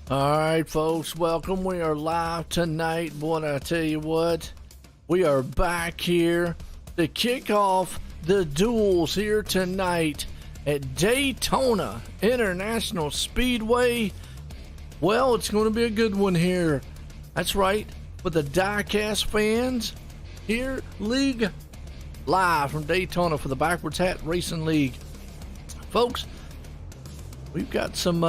All right, folks, welcome. We are live tonight. Boy, I tell you what, we are back here to kick off the duels here tonight at Daytona International Speedway. Well, it's going to be a good one here. That's right, for the DieCast fans here, league live from Daytona for the Backwards Hat Racing League. Folks, we've got some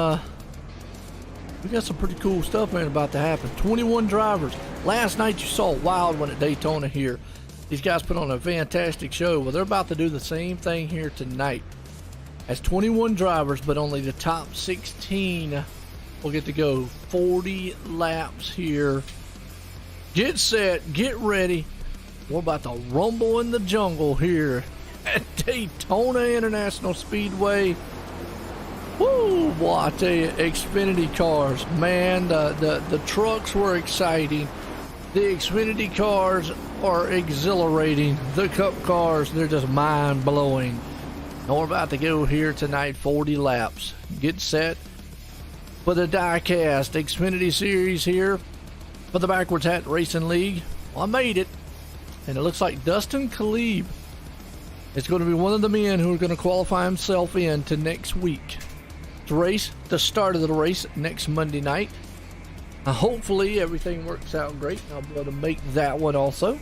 pretty cool stuff, man, about to happen. 21 drivers. Last night you saw a wild one at Daytona here. These guys put on a fantastic show. Well, they're about to do the same thing here tonight. As 21 drivers, but only the top 16 will get to go 40 laps here. Get set, get ready. We're about to rumble in the jungle here at Daytona International Speedway. Woo, boy, I tell you, Xfinity cars, man, the trucks were exciting. The Xfinity cars are exhilarating. The Cup cars, they're just mind-blowing. And we're about to go here tonight, 40 laps. Get set for the DieCast Xfinity Series here for the Backwards Hat Racing League. Well, I made it, and it looks like Dustin Kalib is going to be one of the men who are going to qualify himself in to next week. Race, the start of the race next Monday night. Hopefully everything works out great and I'll be able to make that one also.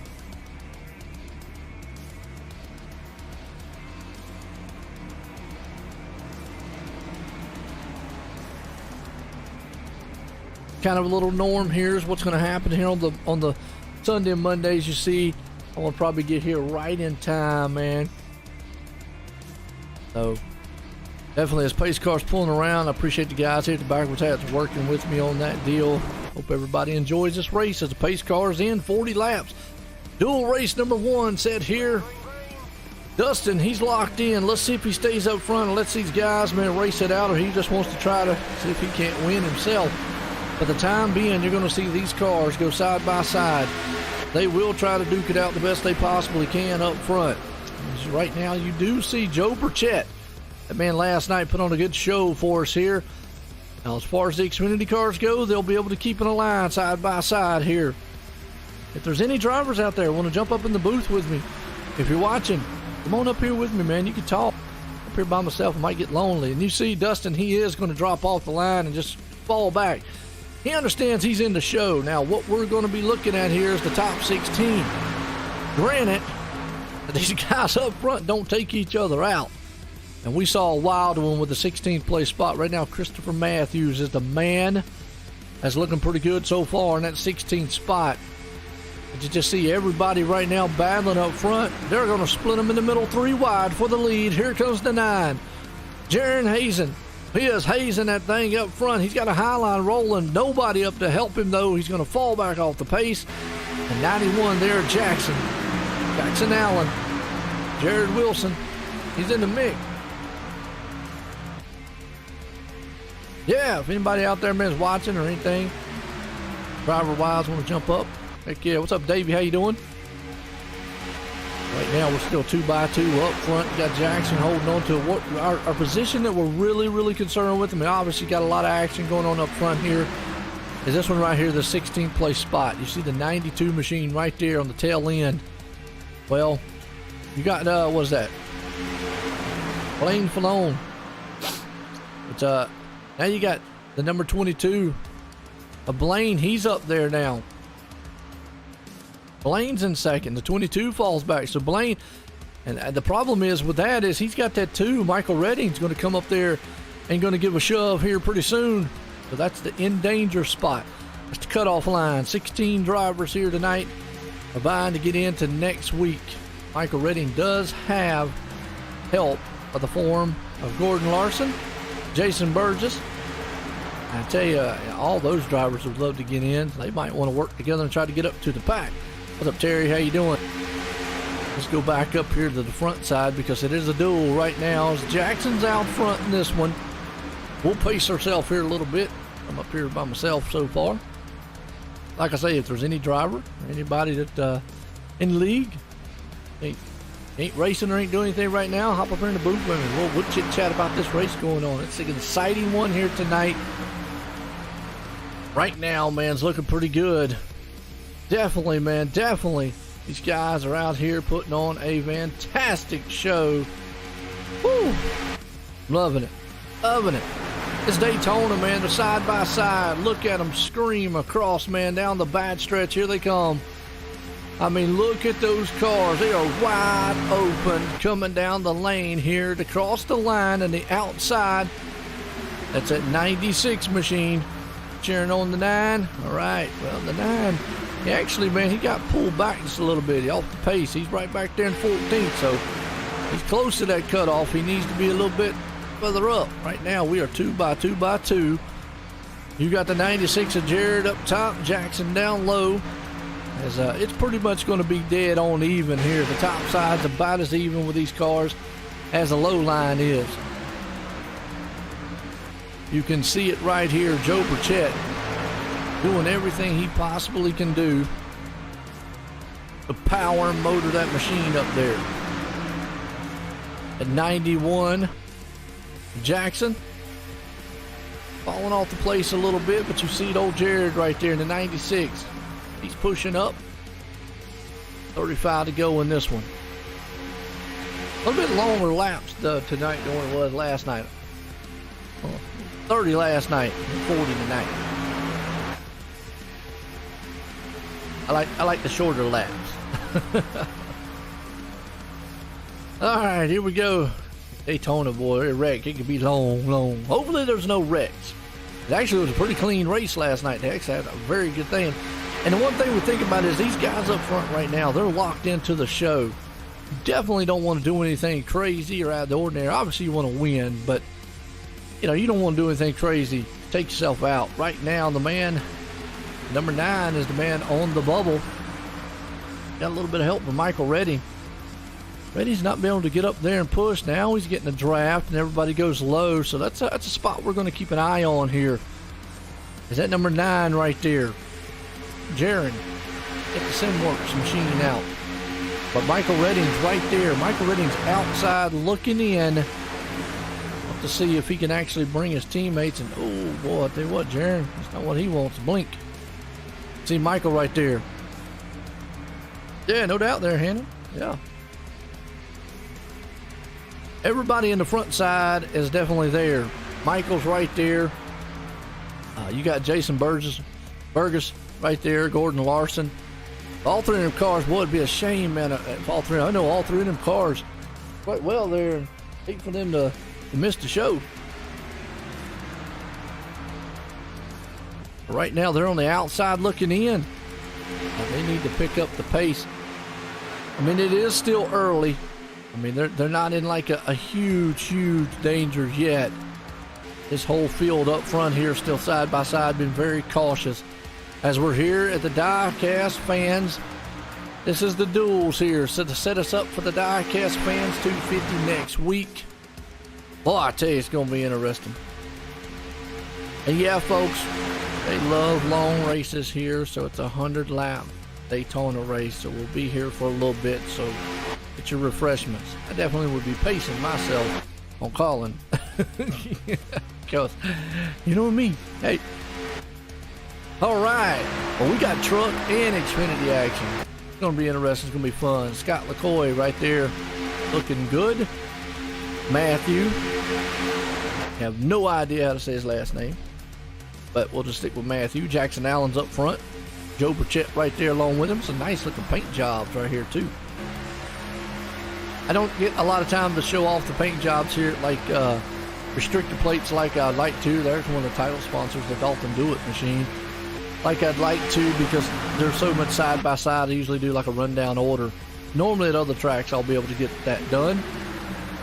Kind of a little norm here is what's going to happen here on the Sunday and Mondays. You see, I want to probably get here right in time, man. So definitely, as pace cars pulling around, I appreciate the guys here at the Backwards Hats working with me on that deal. Hope everybody enjoys this race as the pace cars in 40 laps. Dual race number one set here. Dustin, he's locked in. Let's see if he stays up front and lets these guys, man, race it out, or he just wants to try to see if he can't win himself. For the time being, you're going to see these cars go side by side. They will try to duke it out the best they possibly can up front. As right now, you do see Joe Burchett. That man last night put on a good show for us here. Now, as far as the Xfinity cars go, they'll be able to keep in a line side by side here. If there's any drivers out there want to jump up in the booth with me, if you're watching, come on up here with me, man. You can talk. Up here by myself, I might get lonely. And you see Dustin, he is going to drop off the line and just fall back. He understands he's in the show. Now, what we're going to be looking at here is the top 16. Granted, these guys up front don't take each other out. And we saw a wild one with the 16th place spot. Right now, Christopher Matthews is the man. That's looking pretty good so far in that 16th spot. But you just see everybody right now battling up front. They're going to split them in the middle, 3 wide for the lead. Here comes the 9. Jaron Hazen. He is hazing that thing up front. He's got a high line rolling. Nobody up to help him, though. He's going to fall back off the pace. And 91 there, Jackson Allen. Jared Wilson. He's in the mix. Yeah, if anybody out there, man, is watching or anything, driver-wise, want to jump up, heck yeah. What's up, Davey? How you doing? Right now, we're still 2x2 up front. Got Jackson holding on to our position that we're really, really concerned with. I mean, obviously, got a lot of action going on up front here. Is this one right here, the 16th place spot. You see the 92 machine right there on the tail end. Well, you got, what is that? Blaine Fallone. It's, now you got the number 22 of Blaine. He's up there now. Blaine's in second. The 22 falls back. So Blaine, and the problem is with that is he's got that 2. Michael Redding's going to come up there and going to give a shove here pretty soon. So that's the in danger spot. That's the cutoff line. 16 drivers here tonight are vying to get into next week. Michael Redding does have help of the form of Gordon Larson, Jason Burgess. I tell you, all those drivers would love to get in. They might want to work together and try to get up to the pack. What's up, Terry? How you doing? Let's go back up here to the front side because it is a duel right now. As Jackson's out front in this one. We'll pace ourselves here a little bit. I'm up here by myself so far. Like I say, if there's any driver or anybody that in the league ain't racing or ain't doing anything right now, hop up here in the booth with me. We'll chit chat about this race going on. It's an exciting one here tonight. right now, man, it's looking pretty good. Definitely, man, definitely. These guys are out here putting on a fantastic show. Woo! Loving it. Loving it. It's Daytona, man. They're side by side. Look at them scream across, man, down the bad stretch. Here they come. I mean, look at those cars. They are wide open coming down the lane here to cross the line on the outside. That's that 96 machine. Cheering on the 9. All right. Well, the 9, actually, man, he got pulled back just a little bit off the pace. He's right back there in 14th, so he's close to that cutoff. He needs to be a little bit further up. Right now, we are 2 by 2 by 2. You got the 96 of Jared up top, Jackson down low. As it's pretty much going to be dead on even here. The top side's about as even with these cars as the low line is. You can see it right here. Joe Burchett doing everything he possibly can do to power and motor that machine up there. At 91, Jackson falling off the place a little bit, but you see old Jared right there in the 96. He's pushing up. 35 to go in this one. A little bit longer laps tonight than what it was last night. 30 last night, 40 tonight. I like the shorter laps. All right, here we go. Daytona, boy, a wreck. It could be long. Hopefully there's no wrecks. It actually was a pretty clean race last night. They actually had a very good thing. And the one thing we think about is these guys up front right now, they're locked into the show. You definitely don't want to do anything crazy or out of the ordinary. Obviously, you want to win, but you know, you don't want to do anything crazy. Take yourself out. Right now, the man, number 9, is the man on the bubble. Got a little bit of help from Michael Redding. Redding's not been able to get up there and push. Now he's getting a draft, and everybody goes low. So that's a spot we're going to keep an eye on here. Is that number 9 right there? Jaron, get the Simworks machine out. But Michael Redding's right there. Michael Redding's outside looking in to see if he can actually bring his teammates. And oh boy, I tell you what, Jaron, that's not what he wants. Blink. See Michael right there. Yeah, no doubt there, Hannah. Yeah. Everybody in the front side is definitely there. Michael's right there. You got Jason Burgess right there, Gordon Larson. All 3 of them cars, boy, it'd be a shame, man, if all 3. I know all 3 of them cars quite well there. Hate for them to miss the show. Right now, they're on the outside looking in. They need to pick up the pace. I mean, it is still early. I mean, they're not in like a huge danger yet. This whole field up front here, still side by side, been very cautious. As we're here at the DieCast Fans, this is the duels here. So to set us up for the DieCast Fans 250 next week. Boy, I tell you, it's going to be interesting. And yeah, folks, they love long races here, so it's a 100-lap Daytona race. So we'll be here for a little bit, so get your refreshments. I definitely would be pacing myself on calling. Because, you know what I mean? Hey. All right. Well, we got truck and Xfinity action. It's going to be interesting. It's going to be fun. Scott LaCoy right there looking good. Matthew. Have no idea how to say his last name, but we'll just stick with Matthew. Jackson Allen's up front. Joe Burchett right there along with him. Some nice looking paint jobs right here too. I don't get a lot of time to show off the paint jobs here, like restrictor plates like I'd like to. There's one of the title sponsors, the Dalton Do It machine. Like I'd like to, because they're so much side by side. I usually do like a rundown order. Normally at other tracks I'll be able to get that done,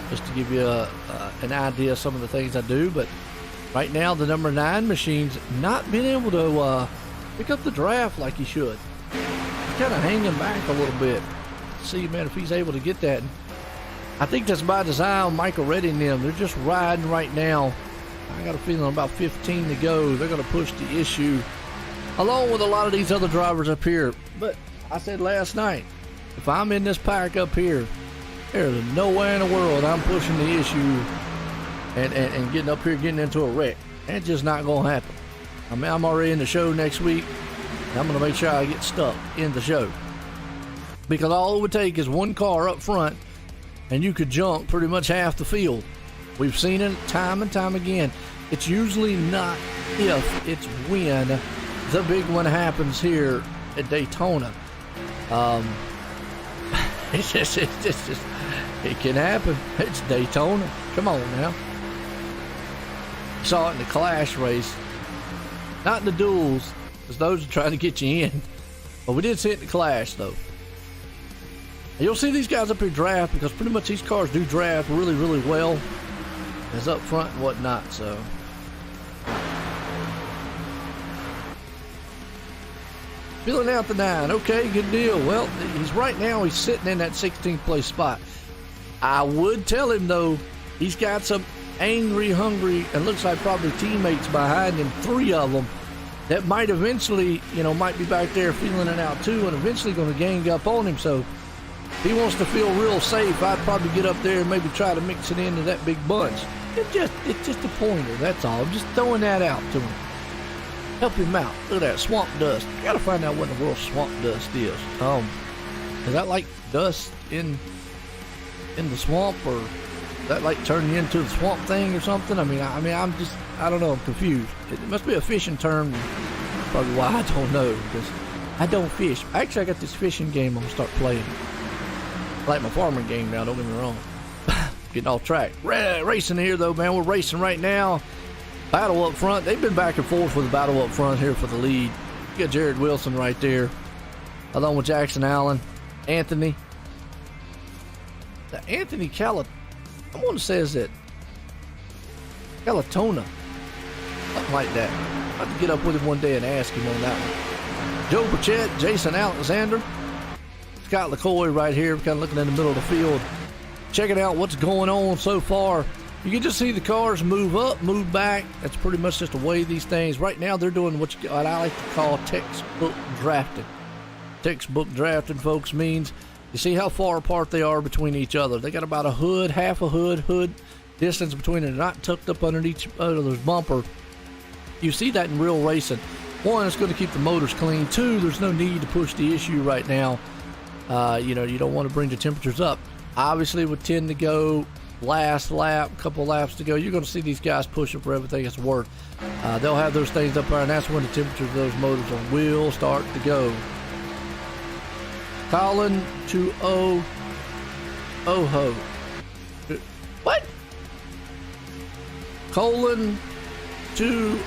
just to give you an idea of some of the things I do. But right now the number 9 machine's not been able to pick up the draft like he should. He's kind of hanging back a little bit. See, man, if he's able to get that. I think that's by design on Michael Redding and them. They're just riding right now. I got a feeling about 15 to go. They're going to push the issue along with a lot of these other drivers up here. But I said last night, if I'm in this pack up here, there's no way in the world I'm pushing the issue and getting up here, getting into a wreck. That's just not going to happen. I mean, I'm already in the show next week. And I'm going to make sure I get stuck in the show. Because all it would take is one car up front, and you could jump pretty much half the field. We've seen it time and time again. It's usually not if, it's when the big one happens here at Daytona. It can happen. It's Daytona. Come on now. Saw it in the Clash race. Not in the duels, because those are trying to get you in. But we did see it in the Clash, though. And you'll see these guys up here draft, because pretty much these cars do draft really, really well. As up front and whatnot, so. Filling out the 9. Okay, good deal. Well, he's sitting in that 16th place spot. I would tell him, though, he's got some angry, hungry, and looks like probably teammates behind him, 3 of them, that might eventually, might be back there feeling it out too, and eventually going to gang up on him. So if he wants to feel real safe, I'd probably get up there and maybe try to mix it into that big bunch. It's just a pointer, that's all. I'm just throwing that out to him. Help him out. Look at that swamp dust. You gotta find out what in the world swamp dust is. Is that like dust in the swamp, or is that like turning into the swamp thing or something? I mean, I don't know. I'm confused. It must be a fishing term. Probably why I don't know, because I don't fish. Actually, I got this fishing game I'm gonna start playing. Like my farming game now. Don't get me wrong. Getting off track. Racing here though, man. We're racing right now. Battle up front. They've been back and forth with the battle up front here for the lead. You got Jared Wilson right there, along with Jackson Allen, Anthony. The Anthony I want to say is it Calatona, something like that. I'll have to get up with him one day and ask him on that one. Joe Burchett, Jason Alexander, Scott LaCoy right here, kind of looking in the middle of the field, checking out what's going on so far. You can just see the cars move up, move back. That's pretty much just the way these things. Right now, they're doing what I like to call textbook drafting. Textbook drafting, folks, means you see how far apart they are between each other. They got about a hood, half a hood distance between them, not tucked up underneath each other's bumper. You see that in real racing. 1, it's going to keep the motors clean. 2, there's no need to push the issue right now. You don't want to bring the temperatures up. Obviously, would tend to go last lap, couple laps to go. You're going to see these guys pushing for everything it's worth. They'll have those things up there, and that's when the temperatures of those motors will start to go. Colin to Oho. What? Colin to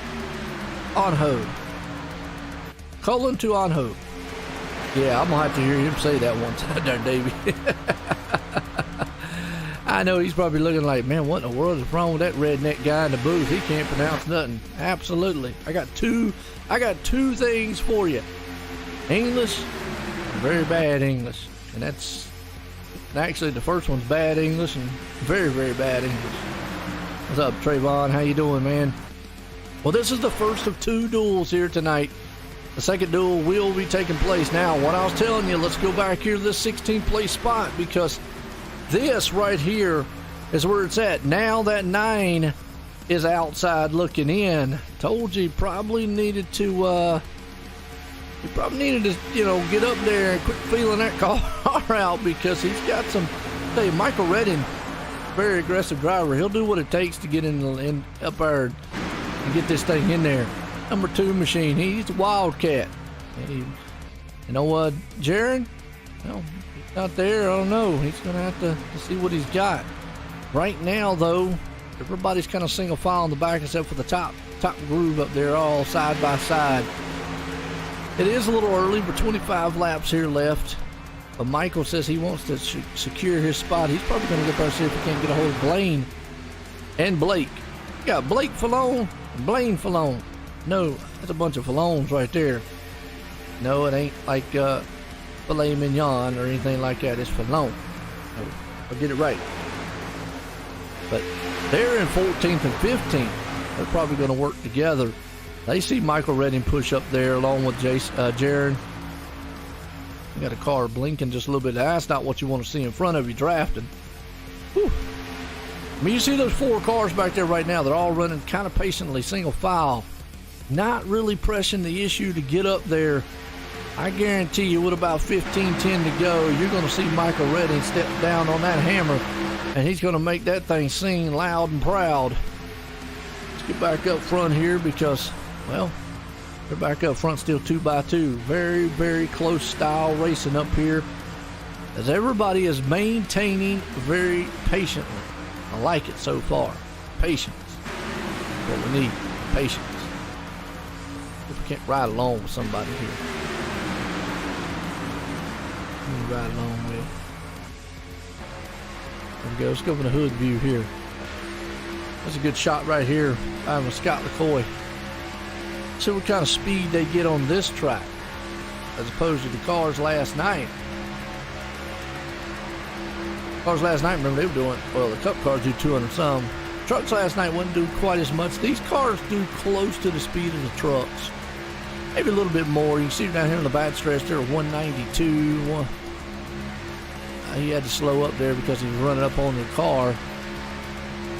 Onho. Colin to Onho. Yeah, I'm going to have to hear him say that one time there, Davey. I know he's probably looking like, man, what in the world is wrong with that redneck guy in the booth? He can't pronounce nothing. Absolutely. I got two things for you. English, very bad English. And that's actually the first one's bad English and very, very bad English. What's up, Trayvon? How you doing, man? Well, this is the first of 2 duels here tonight. The second duel will be taking place now. What I was telling you, let's go back here to this 16th place spot, because this right here is where it's at. Now that 9 is outside looking in. Told you probably needed to get up there and quit feeling that car out, because he's got some. I'll tell you, Michael Redding, very aggressive driver. He'll do what it takes to get in up there and get this thing in there. Number 2 machine. He's a wildcat. You know what, Jaron? Well, he's not there. I don't know. He's going to have to see what he's got. Right now, though, everybody's kind of single file in the back except for the top groove up there, all side by side. It is a little early. We're 25 laps here left. But Michael says he wants to secure his spot. He's probably going to get there and see if he can't get a hold of Blaine and Blake. You got Blake Fallone and Blaine Fallone. No, that's a bunch of Fallones right there. No, it ain't like filet mignon or anything like that. It's Fallone. No, I'll get it right. But they're in 14th and 15th. They're probably going to work together. They see Michael Redding push up there along with Jaron. You got a car blinking just a little bit. That's not what you want to see in front of you drafting. Whew. I mean, you see those 4 cars back there right now. They're all running kind of patiently, single file. not really pressing the issue to get up there. I guarantee you with about 15-10 to go, you're going to see Michael Redding step down on that hammer, and he's going to make that thing sing loud and proud. Let's get back up front here because, well, they're back up front still 2x2. Very, very close style racing up here as everybody is maintaining very patiently. I like it so far. Patience. What we need. Patience. If we can't ride along with somebody here. Ride along with. There we go. Let's go for the hood view here. That's a good shot right here. I'm with Scott LaCoy. See what kind of speed they get on this track as opposed to the cars last night. Cars last night, remember they were doing, well, the Cup cars do 200 some. Trucks last night wouldn't do quite as much. These cars do close to the speed of the trucks. Maybe a little bit more. You can see down here on the bad stretch there, 192. He had to slow up there because he was running up on the car.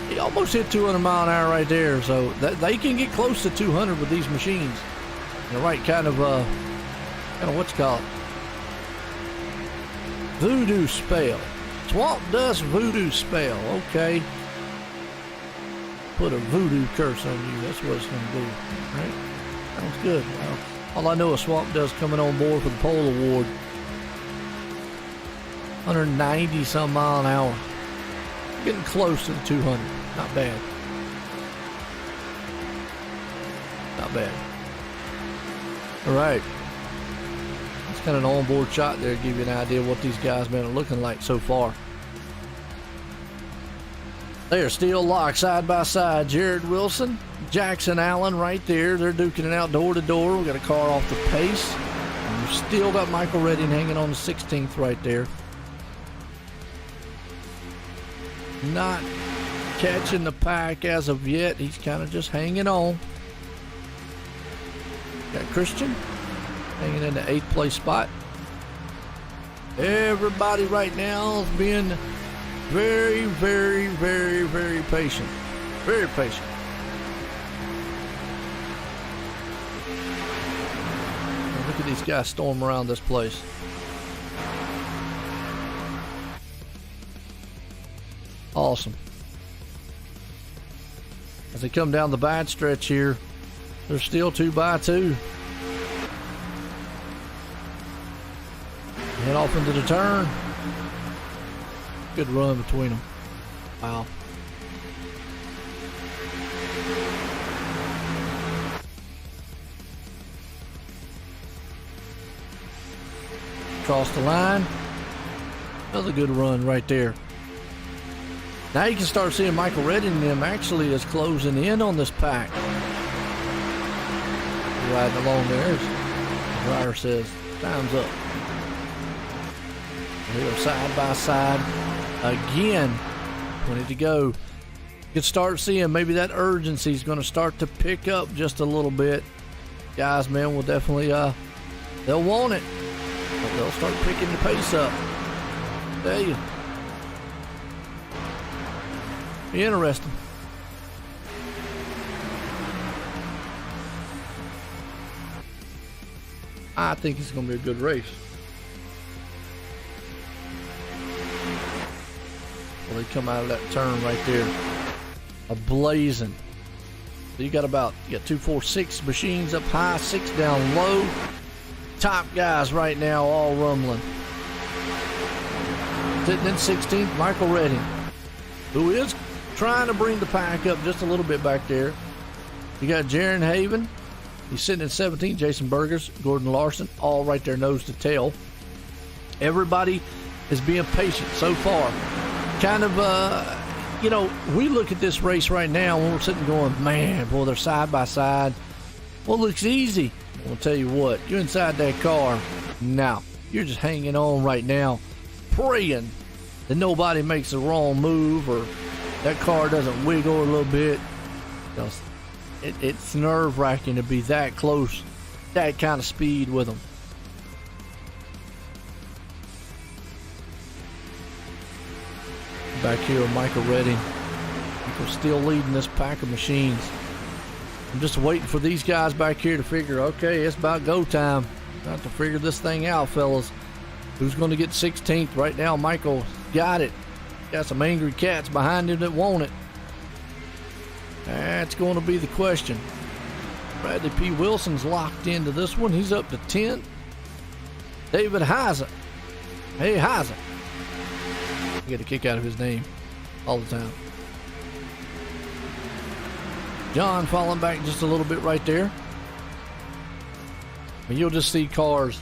He almost hit 200 mile an hour right there. So they can get close to 200 with these machines. The right kind of what's it called? Voodoo spell. Swamp Dust voodoo spell. Okay. Put a voodoo curse on you. That's what it's going to do. Right? Sounds good. Well, all I know is Swamp Dust coming on board for the pole award. 190 some mile an hour. Getting close to the 200. Not bad. Not bad. All right. That's kind of an onboard shot there to give you an idea of what these guys been looking like so far. They are still locked side by side. Jared Wilson, Jackson Allen right there. They're duking it out door to door. We got a car off the pace. And we've still got Michael Redding hanging on the 16th right there. Not catching the pack as of yet. He's kind of just hanging on. Got Christian hanging in the 8th place spot. Everybody right now is being very, very, very, very patient. Very patient. And look at these guys storm around this place. Awesome. As they come down the bad stretch here, they're still 2x2. Head off into the turn. Good run between them. Wow. Across the line. Another good run right there. Now you can start seeing Michael Redding and them actually is closing in on this pack. Riding along there. The driver says, time's up. They're side by side again. 20 to go. You can start seeing maybe that urgency is going to start to pick up just a little bit. Guys, man, will definitely, they'll want it. But they'll start picking the pace up. I tell you. Be interesting. I think it's going to be a good race. Well, they come out of that turn right there, a blazing. So you got 2, 4, 6 machines up high, 6 down low. Top guys right now all rumbling. Sitting in 16th, Michael Redding, who is trying to bring the pack up just a little bit back there. You got Jaron Haven. He's sitting in 17th. Jason Burgers, Gordon Larson, all right there nose to tail. Everybody is being patient so far. Kind of, we look at this race right now and we're sitting going, man, boy, they're side by side. Well, it looks easy. I'll tell you what, you're inside that car. Now, you're just hanging on right now, praying that nobody makes the wrong move or that car doesn't wiggle a little bit. It's nerve-wracking to be that close, that kind of speed with them. Back here with Michael Redding. Michael's still leading this pack of machines. I'm just waiting for these guys back here to figure, okay, it's about go time. Got to figure this thing out, fellas. Who's going to get 16th? Right now, Michael got it. Got some angry cats behind him that want it. That's going to be the question. Bradley P. Wilson's locked into this one. He's up to 10. David Heisen. Hey, Heisen. I get a kick out of his name all the time. John falling back just a little bit right there. But you'll just see cars.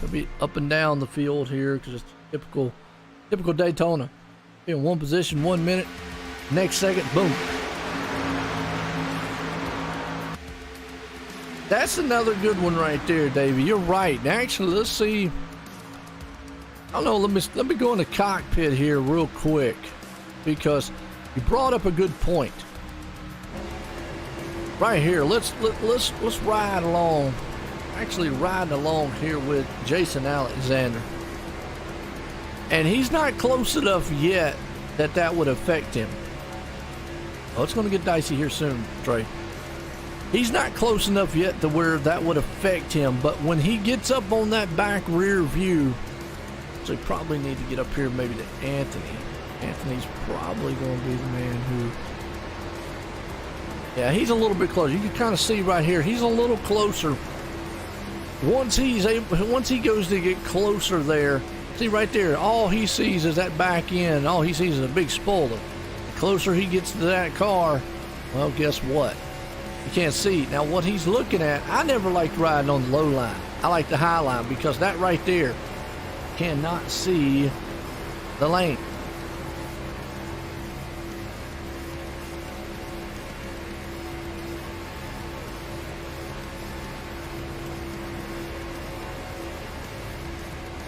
They'll be up and down the field here because it's typical Daytona. Be in one position 1 minute, next second, boom. That's another good one right there, Davey. You're right. Actually, let's see. I don't know. Let me go in the cockpit here real quick because you brought up a good point. Right here, let's ride along. Actually, riding along here with Jason Alexander, and he's not close enough yet that would affect him. Oh, it's going to get dicey here soon, Trey. He's not close enough yet to where that would affect him, but when he gets up on that back rear view, so you probably need to get up here maybe to Anthony. Anthony's probably going to be the man who... Yeah, he's a little bit closer. You can kind of see right here, he's a little closer. Once he goes to get closer there, see right there, all he sees is that back end. All he sees is a big spoiler. The closer he gets to that car, well, guess what? You can't see. Now, what he's looking at, I never liked riding on the low line. I like the high line because that right there cannot see the lane.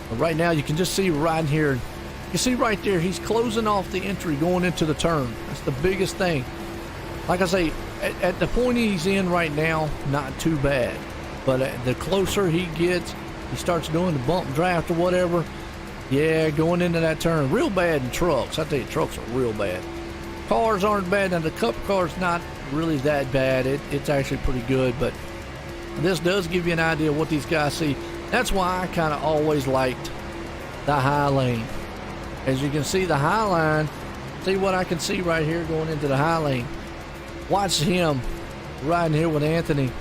But right now, you can just see right here. You see right there, he's closing off the entry going into the turn. That's the biggest thing. Like I say, at the point he's in right now, not too bad. But the closer he gets, he starts doing the bump draft or whatever. Yeah, going into that turn. Real bad in trucks. I tell you, trucks are real bad. Cars aren't bad. Now, the Cup car's not really that bad. It's actually pretty good. But this does give you an idea of what these guys see. That's why I kind of always liked the high lane. As you can see, the high line, see what I can see right here going into the high lane. Watch him riding here with Anthony.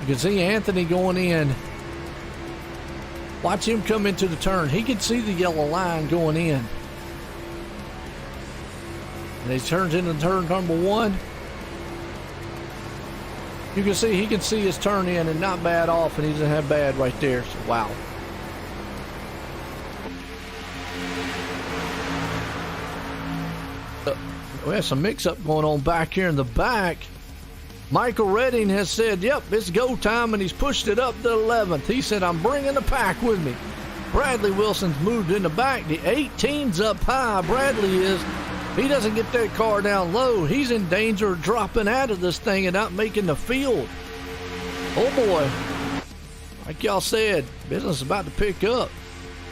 You can see Anthony going in. Watch him come into the turn. He can see the yellow line going in. And he turns into turn number one. You can see, he can see his turn in and not bad off, and he doesn't have bad right there. So, wow. We have some mix-up going on back here in the back. Michael Redding has said, yep, it's go time, and he's pushed it up to 11th. He said, I'm bringing the pack with me. Bradley Wilson's moved in the back. The 18's up high. Bradley is. He doesn't get that car down low. He's in danger of dropping out of this thing and not making the field. Oh, boy. Like y'all said, business is about to pick up.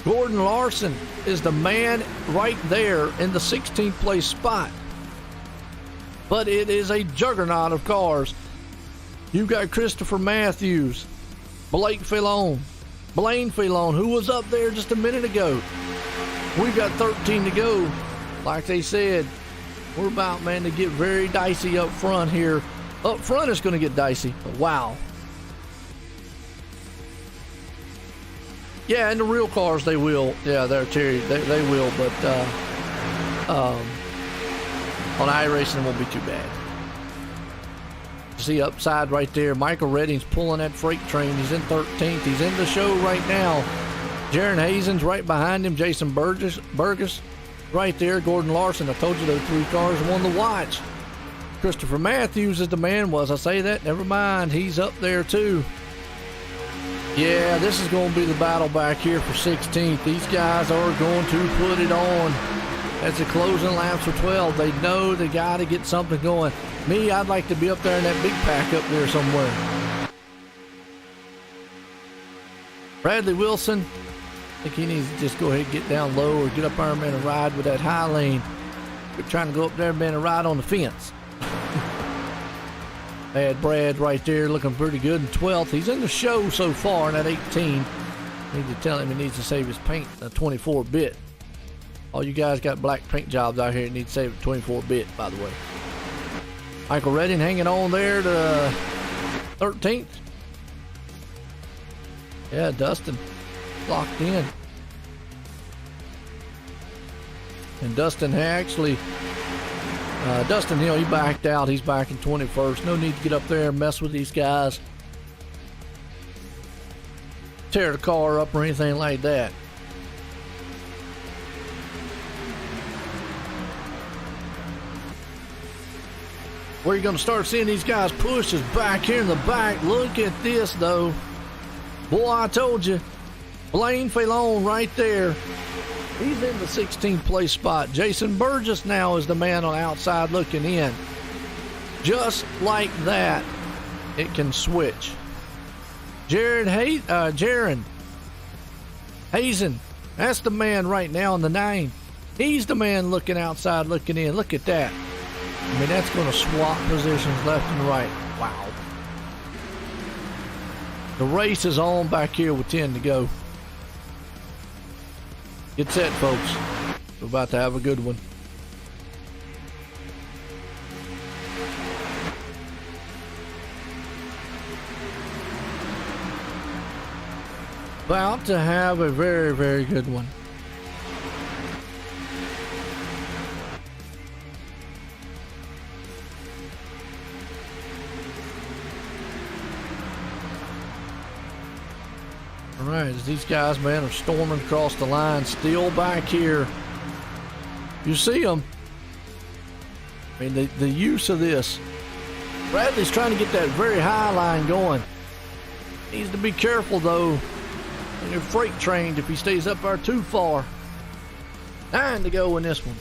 Gordon Larson is the man right there in the 16th place spot. But it is a juggernaut of cars. You've got Christopher Matthews, Blaine Filon, who was up there just a minute ago. We've got 13 to go. Like they said, we're about, man, to get very dicey up front here. Up front it's going to get dicey. But wow. Yeah, and the real cars, they will. Yeah, they're Terry. They will, but on iRacing, it won't be too bad. You see upside right there, Michael Redding's pulling that freight train. He's in 13th. He's in the show right now. Jaron Hazen's right behind him. Jason Burgess right there. Gordon Larson. I told you those three cars won the watch. Christopher Matthews is the man. Was I say that? Never mind. He's up there too. Yeah, this is going to be the battle back here for 16th. These guys are going to put it on. As the closing laps for 12, they know they got to get something going. Me, I'd like to be up there in that big pack up there somewhere. Bradley Wilson, I think he needs to just go ahead and get down low or get up there, man, and ride with that high lane. We're trying to go up there, man, and ride on the fence. Bad Brad right there looking pretty good in 12th. He's in the show so far in that 18. Need to tell him he needs to save his paint a 24-bit. All you guys got black paint jobs out here, need to save a 24-bit, by the way. Michael Redding hanging on there to 13th. Yeah, Dustin locked in. And Dustin actually, Dustin Hill, he backed out. He's back in 21st. No need to get up there and mess with these guys. Tear the car up or anything like that. Where you're going to start seeing these guys push is back here in the back. Look at this, though. Boy, I told you. Blaine Filon right there. He's in the 16th place spot. Jason Burgess now is the man on the outside looking in. Just like that, it can switch. Jaron Hazen, that's the man right now in the 9. He's the man looking outside, looking in. Look at that. I mean, that's going to swap positions left and right. Wow. The race is on back here with 10 to go. Get set, folks. We're about to have a good one. About to have a very, very good one. All right, as these guys, man, are storming across the line, still back here. You see them. I mean, the use of this. Bradley's trying to get that very high line going. Needs to be careful, though. And you're freight trained if he stays up there too far. 9 to go in this one.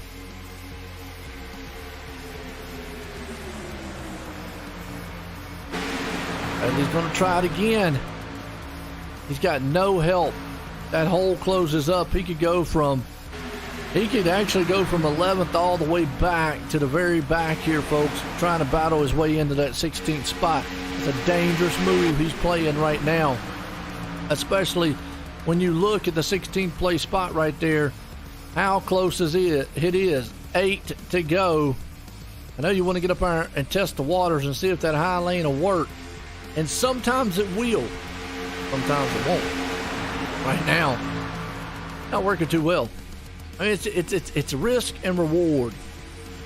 Bradley's going to try it again. He's got no help. That hole closes up. He could actually go from 11th all the way back to the very back here, folks, trying to battle his way into that 16th spot. It's a dangerous move he's playing right now, especially when you look at the 16th place spot right there. How close is it? It is 8 to go. I know you want to get up there and test the waters and see if that high lane will work, and sometimes it will. Sometimes it won't. Right now, not working too well. I mean, it's risk and reward.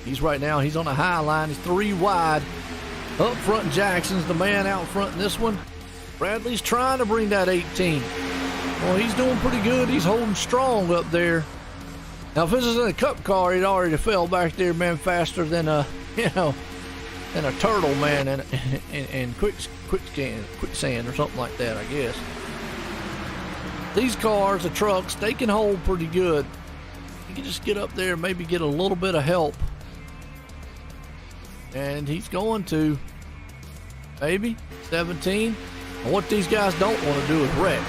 He's right now, he's on a high line. He's 3 wide. Up front, Jackson's the man out front in this one. Bradley's trying to bring that 18. Well, he's doing pretty good. He's holding strong up there. Now, if this is in a cup car, he'd already fell back there, man, faster than a turtle, man, and quicksand or something like that, I guess. These cars, the trucks, they can hold pretty good. You can just get up there and maybe get a little bit of help. And he's going to, maybe, 17. And what these guys don't want to do is wreck.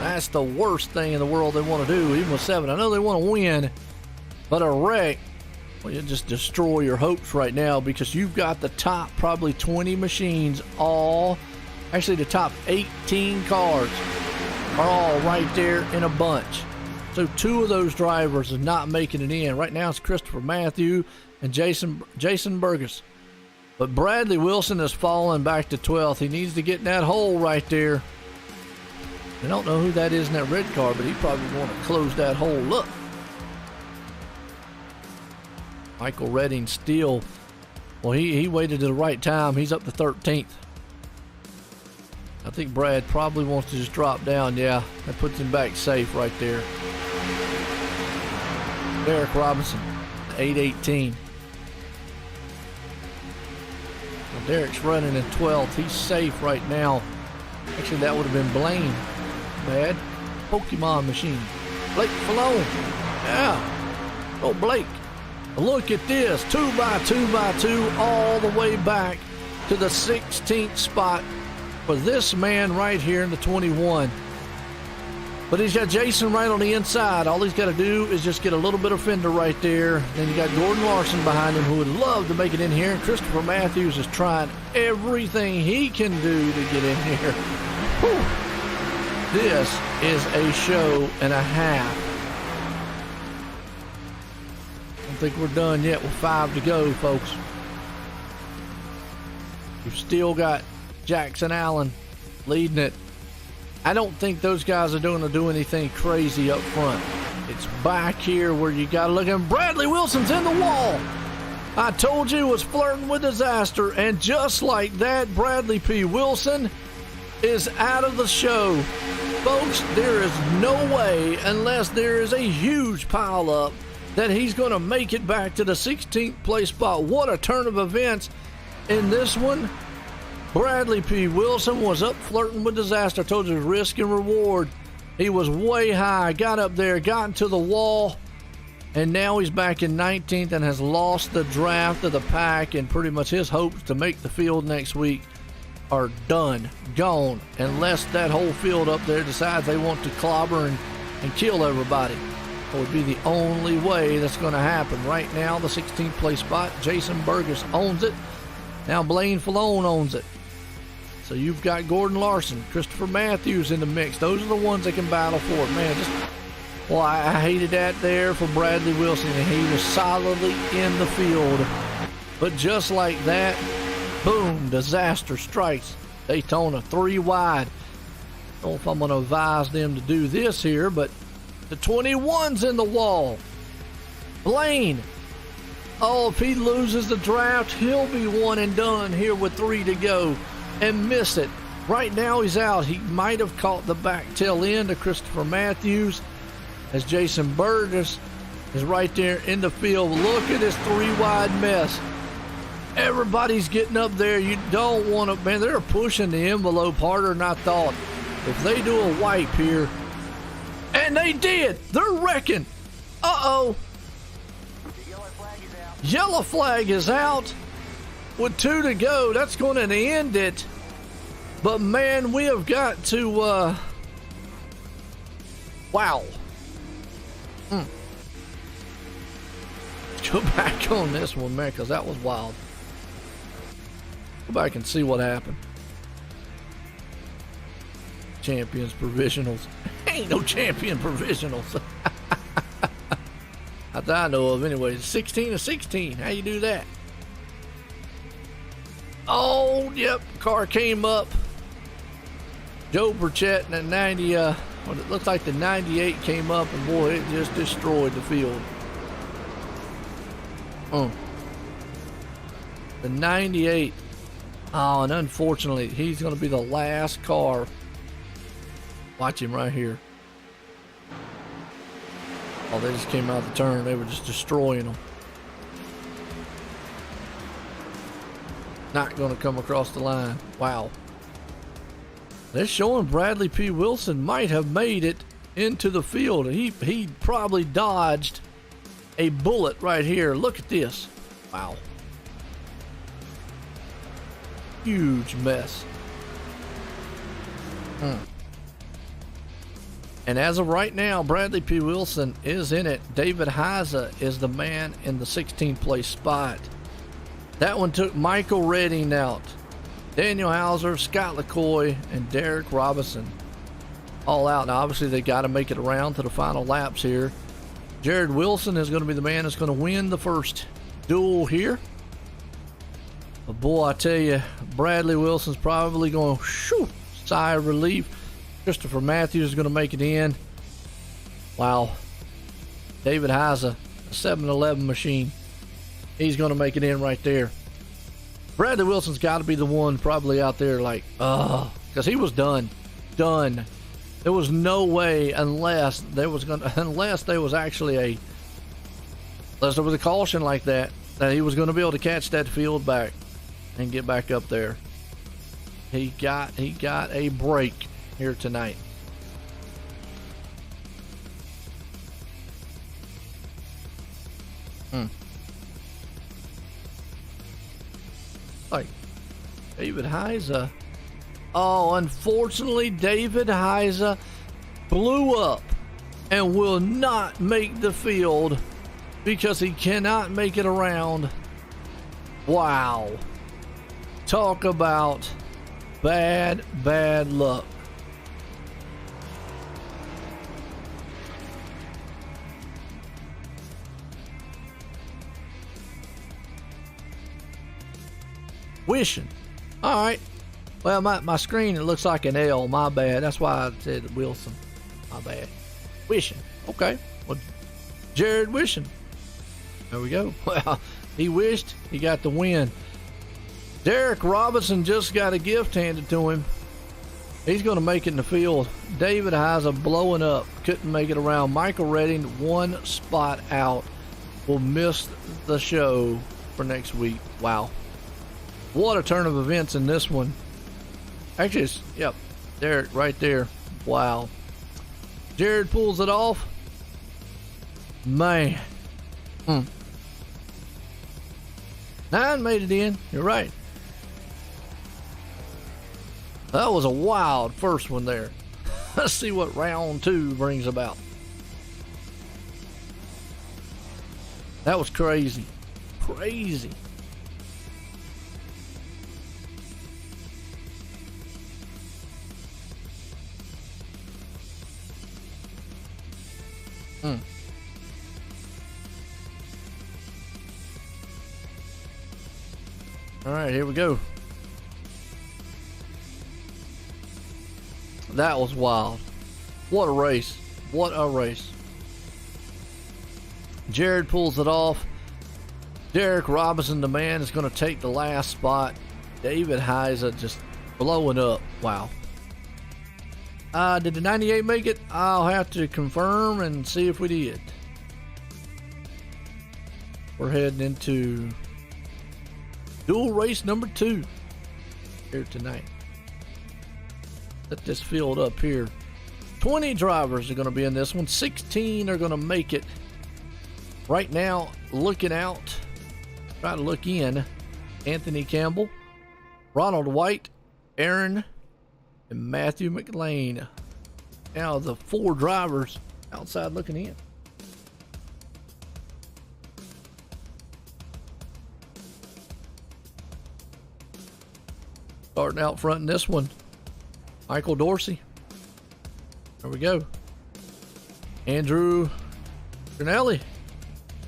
That's the worst thing in the world they want to do, even with 7. I know they want to win, but a wreck, well, you just destroy your hopes right now, because you've got the top probably 20 machines actually the top 18 cars are all right there in a bunch. So 2 of those drivers are not making it in. Right now it's Christopher Matthew and Jason Burgess. But Bradley Wilson has fallen back to 12th. He needs to get in that hole right there. I don't know who that is in that red car, but he probably want to close that hole up. Michael Redding still, well, he waited at the right time. He's up to 13th. I think Brad probably wants to just drop down. Yeah, that puts him back safe right there. Derek Robinson, 818. Well, Derek's running in 12th. He's safe right now. Actually, that would have been Blaine. Bad. Pokemon machine. Blake Filon. Yeah. Oh, Blake. Look at this. 2 by 2 by 2 all the way back to the 16th spot for this man right here in the 21. But he's got Jason right on the inside. All he's got to do is just get a little bit of fender right there. Then you got Gordon Larson behind him, who would love to make it in here. And Christopher Matthews is trying everything he can do to get in here. Whew. This is a show and a half. I don't think we're done yet with 5 to go, folks. You've still got Jackson Allen leading it. I don't think those guys are going to do anything crazy up front. It's back here where you got to look at. Bradley Wilson's in the wall. I told you it was flirting with disaster. And just like that, Bradley P. Wilson is out of the show. Folks, there is no way, unless there is a huge pileup, that he's going to make it back to the 16th place spot. What a turn of events in this one. Bradley P. Wilson was up flirting with disaster. I told you, risk and reward. He was way high, got up there, got into the wall, and now he's back in 19th and has lost the draft of the pack, and pretty much his hopes to make the field next week are done, gone, unless that whole field up there decides they want to clobber and kill everybody. It would be the only way that's going to happen. Right now, the 16th place spot, Jason Burgess owns it. Now Blaine Falone owns it. So you've got Gordon Larson, Christopher Matthews in the mix. Those are the ones that can battle for it. Man, I hated that there for Bradley Wilson, and he was solidly in the field. But just like that, boom, disaster strikes. Daytona 3 wide. I don't know if I'm going to advise them to do this here, but the 21's in the wall. Blaine. Oh, if he loses the draft, he'll be one and done here with 3 to go and miss it. Right now he's out. He might have caught the back tail end of Christopher Matthews as Jason Burgess is right there in the field. Look at this 3 wide mess. Everybody's getting up there. You don't want to, man, they're pushing the envelope harder than I thought. If they do a wipe here, and they did, they're wrecking. Uh-oh. Yellow flag is out with 2 to go. That's going to end it. But man, we have got to wow. Let's go back on this one, man, because that was wild. Go back and see what happened. Champions provisionals. Ain't no champion provisionals. That I know of anyway. 16 to 16. How you do that? Oh, yep. Car came up. Joe Burchett and that 90, what it looks like the 98 came up, and boy, it just destroyed the field. The 98. Oh, and unfortunately, he's going to be the last car. Watch him right here. Oh, they just came out of the turn. They were just destroying them. Not going to come across the line. Wow. They're showing Bradley P. Wilson might have made it into the field. He probably dodged a bullet right here. Look at this. Wow. Huge mess. And as of right now, Bradley P. Wilson is in it. David Heiza is the man in the 16th place spot. That one took Michael Redding out. Daniel Hauser, Scott LaCoy, and Derek Robinson all out. Now, obviously, they got to make it around to the final laps here. Jared Wilson is going to be the man that's going to win the first duel here. But boy, I tell you, Bradley Wilson's probably going to sigh of relief. Christopher Matthews is going to make it in. Wow. David Heiza, a 7-11 machine. He's going to make it in right there. Bradley Wilson's got to be the one probably out there like, because he was done. Done. There was no way unless there was actually unless there was a caution like that he was going to be able to catch that field back and get back up there. He got a break here tonight. Like David Heiza. Oh, unfortunately, David Heiza blew up and will not make the field because he cannot make it around. Wow. Talk about bad luck. Wishing. All right. Well, my screen, it looks like an L. My bad. That's why I said Wilson. My bad. Wishing. Okay. Well, Jared Wishing. There we go. Well, he wished. He got the win. Derek Robinson just got a gift handed to him. He's going to make it in the field. David Heiser blowing up. Couldn't make it around. Michael Redding, one spot out. Will miss the show for next week. Wow. What a turn of events in this one. Actually, it's, yep, Derek right there. Wow. Jared pulls it off. Man. 9 made it in. You're right. That was a wild first one there. Let's see what round 2 brings about. That was crazy. Crazy. All right, here we go. That was wild. What a race. What a race. Jared pulls it off. Derek Robinson, the man, is going to take the last spot. David Heiser just blowing up. Wow. Did the 98 make it? I'll have to confirm and see if we did. We're heading into dual race number 2 here tonight. Let this field up here. 20 drivers are going to be in this one. 16 are going to make it. Right now, looking out, try to look in. Anthony Campbell, Ronald White, Aaron, and Matthew McLean. Now the 4 drivers outside looking in. Starting out front in this one, Michael Dorsey. There we go. Andrew Granelli,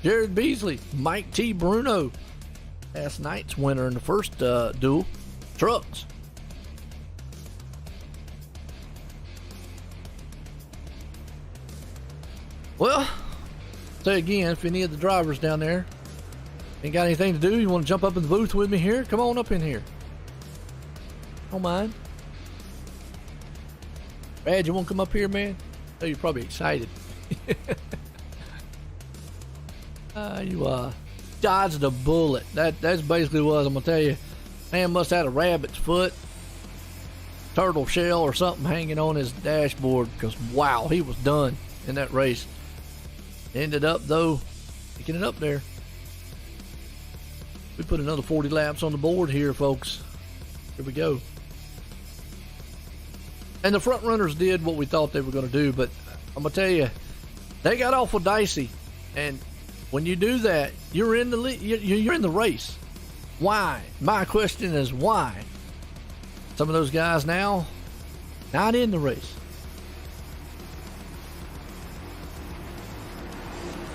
Jared Beasley, Mike T. Bruno. Last night's winner in the first duel. Trucks. Well, say again, if any of the drivers down there ain't got anything to do, you want to jump up in the booth with me here? Come on up in here. Don't mind. Brad, you want to come up here, man? Oh, you're probably excited. You dodged a bullet. That's basically what I'm gonna tell you. Man must have had a rabbit's foot, turtle shell, or something hanging on his dashboard, because wow, he was done in that race. Ended up though picking it up there. We put another 40 laps on the board here, folks. Here we go. And the front runners did what we thought they were going to do, but I'm going to tell you, they got awful dicey. And when you do that, you're in the you're in the race. Why? My question is why? Some of those guys now not in the race.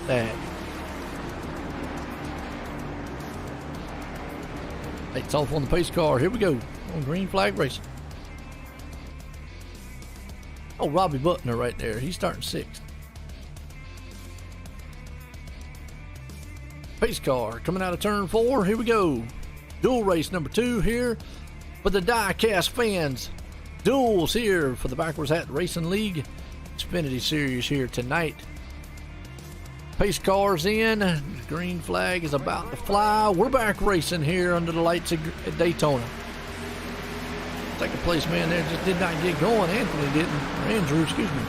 That. It's off on the pace car. Here we go on green flag racing. Oh, Robbie Butner right there. He's starting 6th. Pace car coming out of turn 4. Here we go. Dual race number 2 here for the DieCast fans. Duels here for the Backwards Hat Racing League Xfinity Series here tonight. Pace cars in. Green flag is about to fly. We're back racing here under the lights at Daytona. Second place man there just did not get going. Anthony didn't, or Andrew, excuse me.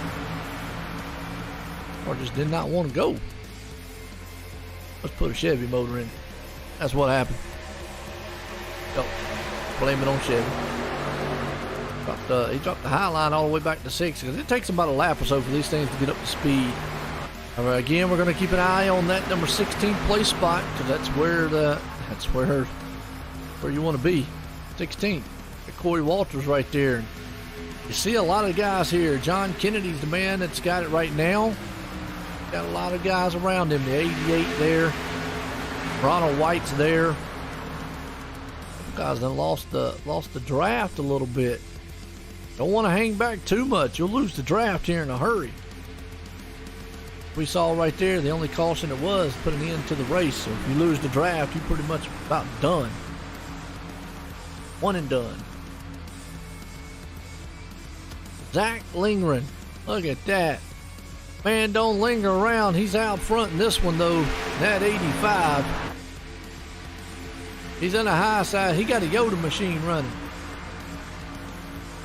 Or just did not want to go. Let's put a Chevy motor in. That's what happened. Go. Blame it on Chevy. He dropped the high line all the way back to 6 because it takes about a lap or so for these things to get up to speed. All right, again, we're going to keep an eye on that number 16 place spot because that's where you want to be. 16. Corey Walters right there. You see a lot of guys here. John Kennedy's the man that's got it right now. Got a lot of guys around him. The 88 there. Ronald White's there. Guys done lost the draft a little bit. Don't want to hang back too much. You'll lose the draft here in a hurry. We saw right there, the only caution it was put an end to the race. So if you lose the draft, you're pretty much about done. One and done. Zach Lingren. Look at that. Man, don't linger around. He's out front in this one, though. That 85. He's on the high side. He got a Yoda machine running.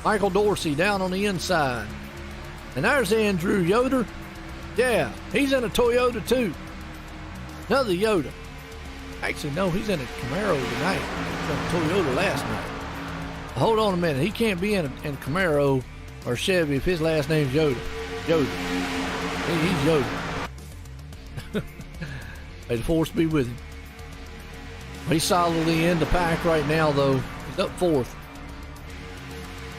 Michael Dorsey down on the inside. And there's Andrew Yoder. Yeah, he's in a Toyota too. Another Yoda. Actually, no, he's in a Camaro tonight. He was in a Toyota last night. Hold on a minute. He can't be in a Camaro or Chevy if his last name's Yoda. Yoda. He's Yoda. May the force be with him. He's solidly in the pack right now, though. He's up 4th.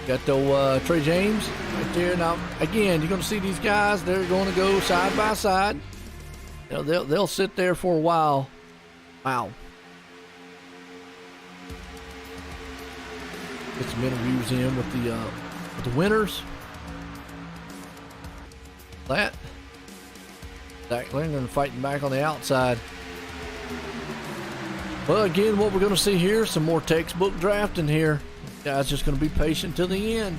Got the Trey James right there. Now, again, you're going to see these guys. They're going to go side by side. You know, they'll sit there for a while. Wow. Get some interviews in with the winners. That. Zach Lingren fighting back on the outside. Well, again, what we're going to see here, some more textbook drafting here. Guys just going to be patient till the end.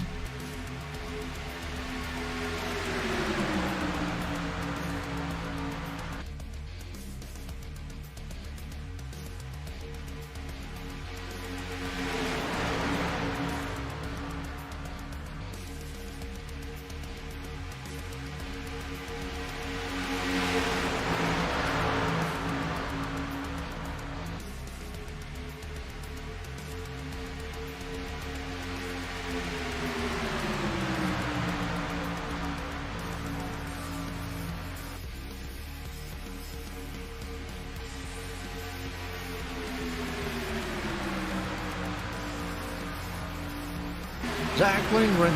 Zach Lingren,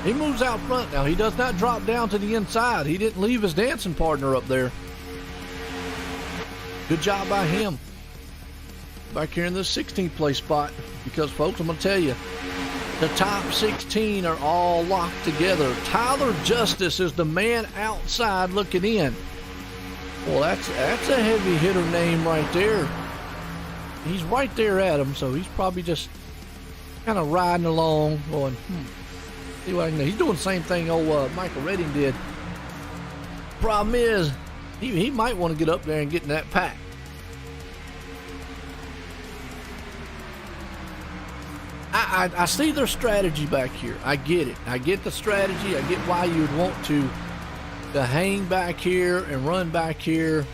he moves out front now. He does not drop down to the inside. He didn't leave his dancing partner up there. Good job by him. Back here in the 16th place spot. Because, folks, I'm going to tell you, the top 16 are all locked together. Tyler Justice is the man outside looking in. Well, that's a heavy hitter name right there. He's right there at him, so he's probably just kind of riding along, going, see what I can do. He's doing the same thing old Michael Redding did. Problem is, he might want to get up there and get in that pack. I see their strategy back here. I get it. I get the strategy. I get why you would want to hang back here and run back here.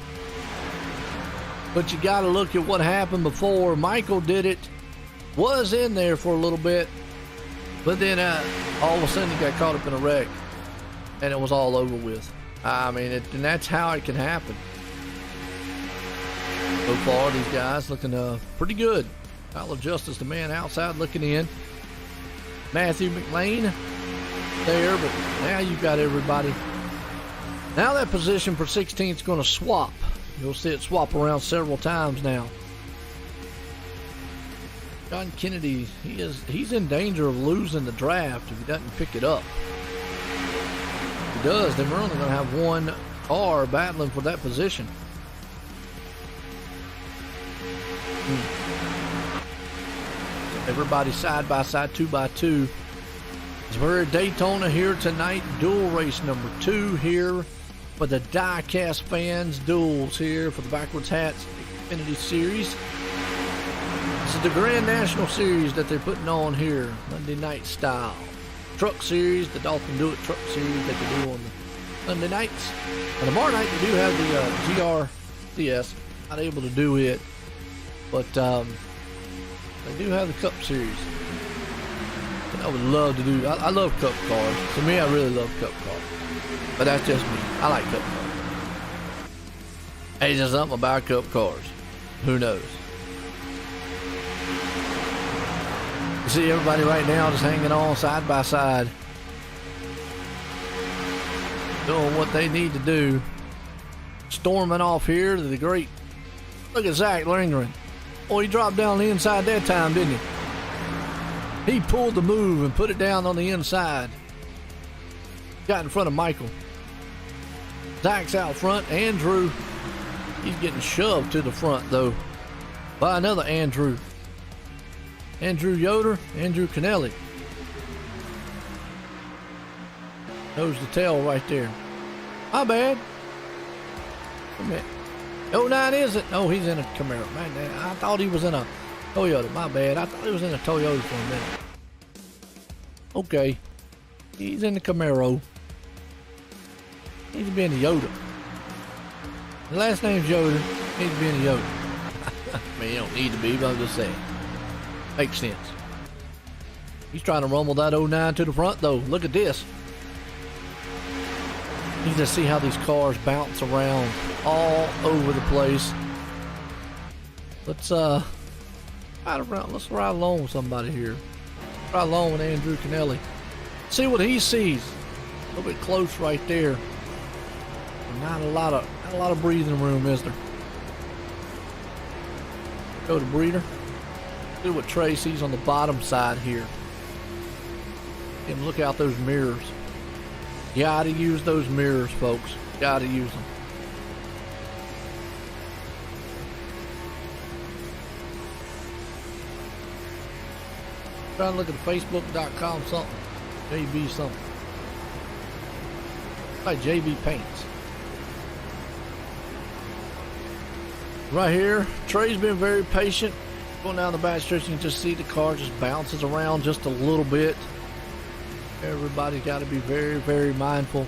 But you got to look at what happened before. Michael did it. Was in there for a little bit, but then all of a sudden he got caught up in a wreck, and it was all over with. I mean, and that's how it can happen. So far, these guys looking pretty good. Tyler Justice, the man outside looking in. Matthew McLean there, but now you've got everybody. Now that position for 16 is going to swap. You'll see it swap around several times now. John Kennedy, he's in danger of losing the draft if he doesn't pick it up. If he does, then we're only going to have one car battling for that position. Everybody side by side, 2 by 2. As we're at Daytona here tonight, dual race number 2 here for the DieCast fans. Duels here for the Backwards Hats Xfinity Series. This is the Grand National Series that they're putting on here, Monday night style. Truck Series, the Dolphin Do It Truck Series that they do on the Monday nights. And tomorrow night they do have the GRCS. Not able to do it, but they do have the Cup Series. I would love to do. I love cup cars. To me, I really love cup cars. But that's just me. I like cup cars. Hey, there's something about cup cars. Who knows? You see everybody right now just hanging on side by side, doing what they need to do. Storming off here to the great. Look at Zach Lindgren. Oh, he dropped down the inside that time, didn't he? He pulled the move and put it down on the inside. Got in front of Michael. Zach's out front. Andrew, he's getting shoved to the front, though, by another Andrew. Andrew Yoder, Andrew Kennelly. Nose to tail right there. My bad. Come here. 09 is it? No, he's in a Camaro. Man, I thought he was in a Toyota. My bad. I thought he was in a Toyota for a minute. Okay. He's in the Camaro. Needs to be in the Yoda. The last name's Yoder. Needs to be in the Yoda. I mean, you don't need to be, but I'm just saying. Makes sense. He's trying to rumble that 09 to the front, though. Look at this. You can just see how these cars bounce around all over the place. Let's ride around. Let's ride along with somebody here. Ride along with Andrew Kennelly. See what he sees. A little bit close right there. Not a lot of breathing room, is there? Go to breather. See what Trey sees on the bottom side here. And look out those mirrors. Gotta use those mirrors, folks. Gotta use them. Trying to look at Facebook.com something. JB something. Like JB Paints. Right here, Trey's been very patient. Going down the back stretch, you can just see the car just bounces around just a little bit. Everybody's got to be very, very mindful.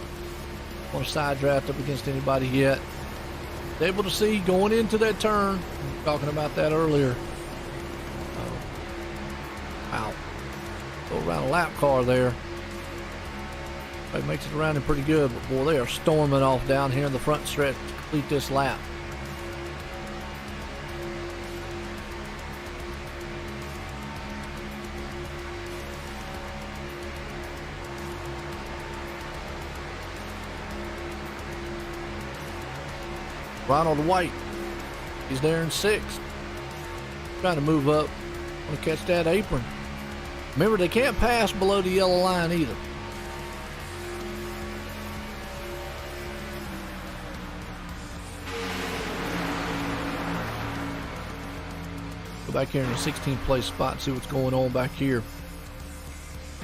Don't want to side draft up against anybody yet. Able to see going into that turn. Talking about that earlier. Wow. Go around a lap car there. It makes it around him pretty good, but boy, they are storming off down here in the front stretch to complete this lap. Ronald White, he's there in 6th. Trying to move up. Want to catch that apron. Remember, they can't pass below the yellow line either. Go back here in the 16th place spot and see what's going on back here.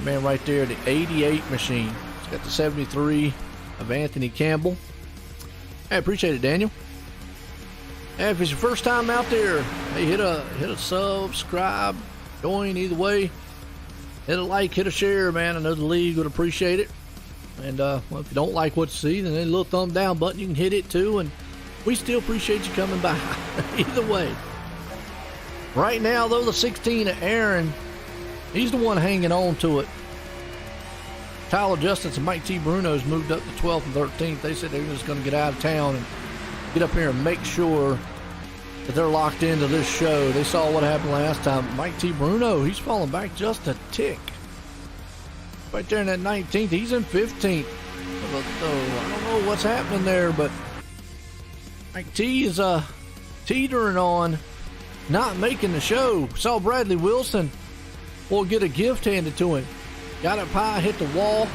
Man right there, the 88 machine. It's got the 73 of Anthony Campbell. I appreciate it, Daniel. And if it's your first time out there, hey, hit a subscribe, join either way. Hit a like, hit a share, man. I know the league would appreciate it. And well, if you don't like what you see, then a little thumb down button, you can hit it too. And we still appreciate you coming by. Either way. Right now, though, the 16 of Aaron, he's the one hanging on to it. Tyler Justice and Mike T. Bruno's moved up to 12th and 13th. They said they were just going to get out of town and get up here and make sure that they're locked into this show. They saw what happened last time. Mike T. Bruno, he's falling back just a tick. Right there in that 19th, he's in 15th. I don't know what's happening there, but Mike T is teetering on not making the show. Saw Bradley Wilson will get a gift handed to him. Got it high, hit the wall.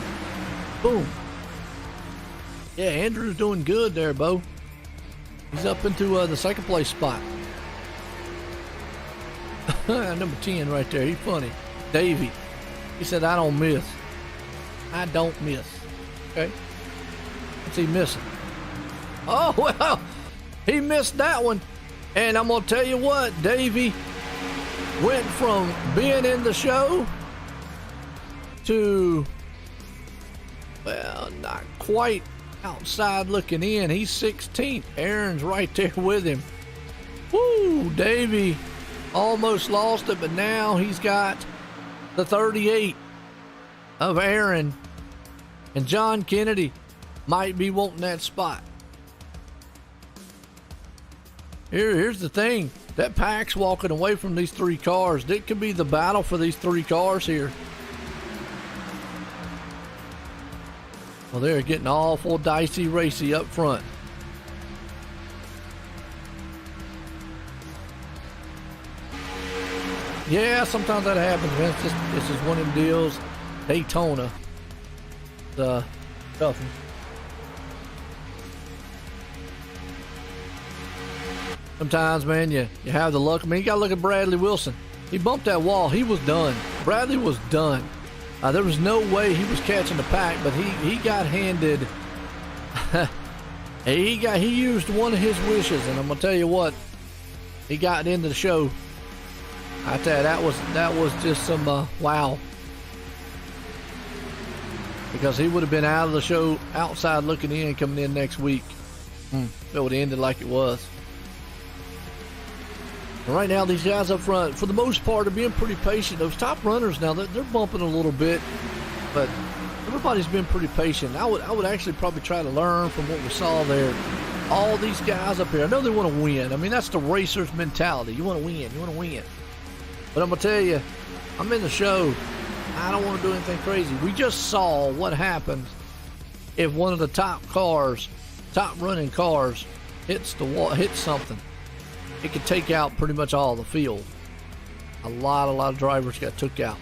Boom. Yeah, Andrew's doing good there, Bo. He's up into the 2nd place spot. Number 10 right there. He's funny. Davey. He said, I don't miss. I don't miss. Okay. What's he missing? Oh, well, he missed that one. And I'm going to tell you what, Davey went from being in the show to, well, not quite outside looking in. He's 16th. Aaron's right there with him. Woo, Davey almost lost it, but now he's got the 38. of Aaron and John Kennedy might be wanting that spot. Here's the thing. That pack's walking away from these three cars. It could be the battle for these three cars here. Well, they're getting awful dicey racy up front. Yeah, sometimes that happens, man. This is one of them deals. Daytona. The tough one. Sometimes, man, you have the luck. I mean, you got to look at Bradley Wilson. He bumped that wall. He was done. Bradley was done. There was no way he was catching the pack, but he got handed. he used one of his wishes, and I'm gonna tell you what, he got into the show. I tell you, that was just some wow. Because he would have been out of the show, outside looking in, coming in next week. It would have ended like it was. And right now, these guys up front, for the most part, are being pretty patient. Those top runners now, they're bumping a little bit, but everybody's been pretty patient. I would actually probably try to learn from what we saw there. All these guys up here, I know they want to win. I mean, that's the racer's mentality. You want to win. You want to win. But I'm going to tell you, I'm in the show. I don't want to do anything crazy. We just saw what happens if one of the top running cars hits the wall, hits something. It could take out pretty much all the field. A lot of drivers got took out.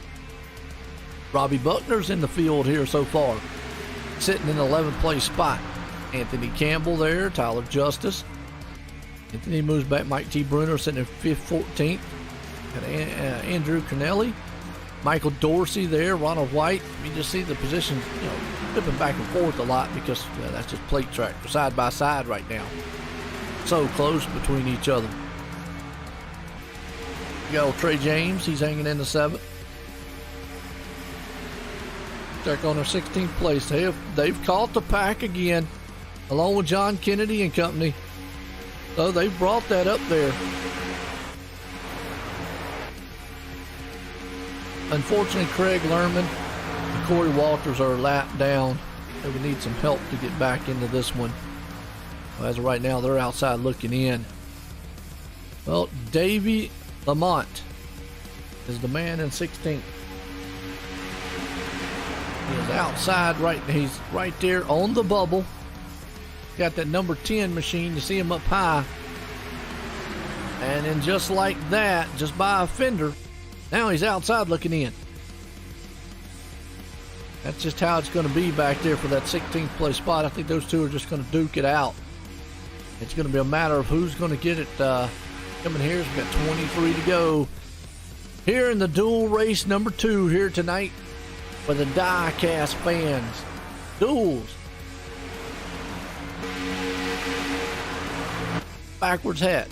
Robbie Buckner's in the field here so far, sitting in the 11th place spot. Anthony Campbell there, Tyler Justice. Anthony moves back. Mike T. Bruner sitting in 5th, 14th. Got Andrew Cornelli. Michael Dorsey there, Ronald White. You just see the positions, flipping back and forth a lot because that's just plate track, side by side right now. So close between each other. You got old Trey James, he's hanging in the 7th. Check on their 16th place. They've caught the pack again, along with John Kennedy and company. So they brought that up there. Unfortunately, Craig Lerman and Corey Walters are a lap down. They would need some help to get back into this one. Well, as of right now, they're outside looking in. Well, Davey Lamont is the man in 16th. He is outside right. He's right there on the bubble. Got that number 10 machine. You see him up high. And then just like that, just by a fender, now he's outside looking in. That's just how it's going to be back there for that 16th place spot. I think those two are just going to duke it out. It's going to be a matter of who's going to get it coming here. We've got 23 to go here in the dual race number 2 here tonight for the DieCast fans. Duels. Backwards hat.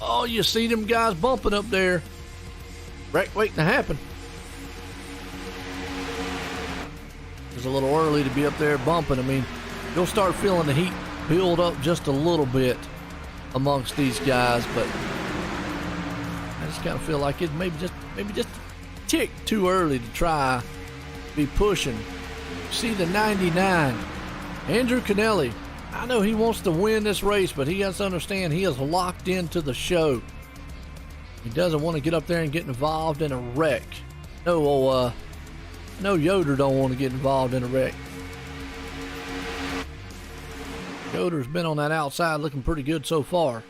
Oh, you see them guys bumping up there. Wreck waiting to happen. It's a little early to be up there bumping. I mean, you'll start feeling the heat build up just a little bit amongst these guys, but I just kind of feel like it maybe just a tick too early to try to be pushing. See the 99, Andrew Canelli. I know he wants to win this race, but he has to understand he is locked into the show. He doesn't want to get up there and get involved in a wreck. No Yoder don't want to get involved in a wreck. Yoder's been on that outside looking pretty good so far.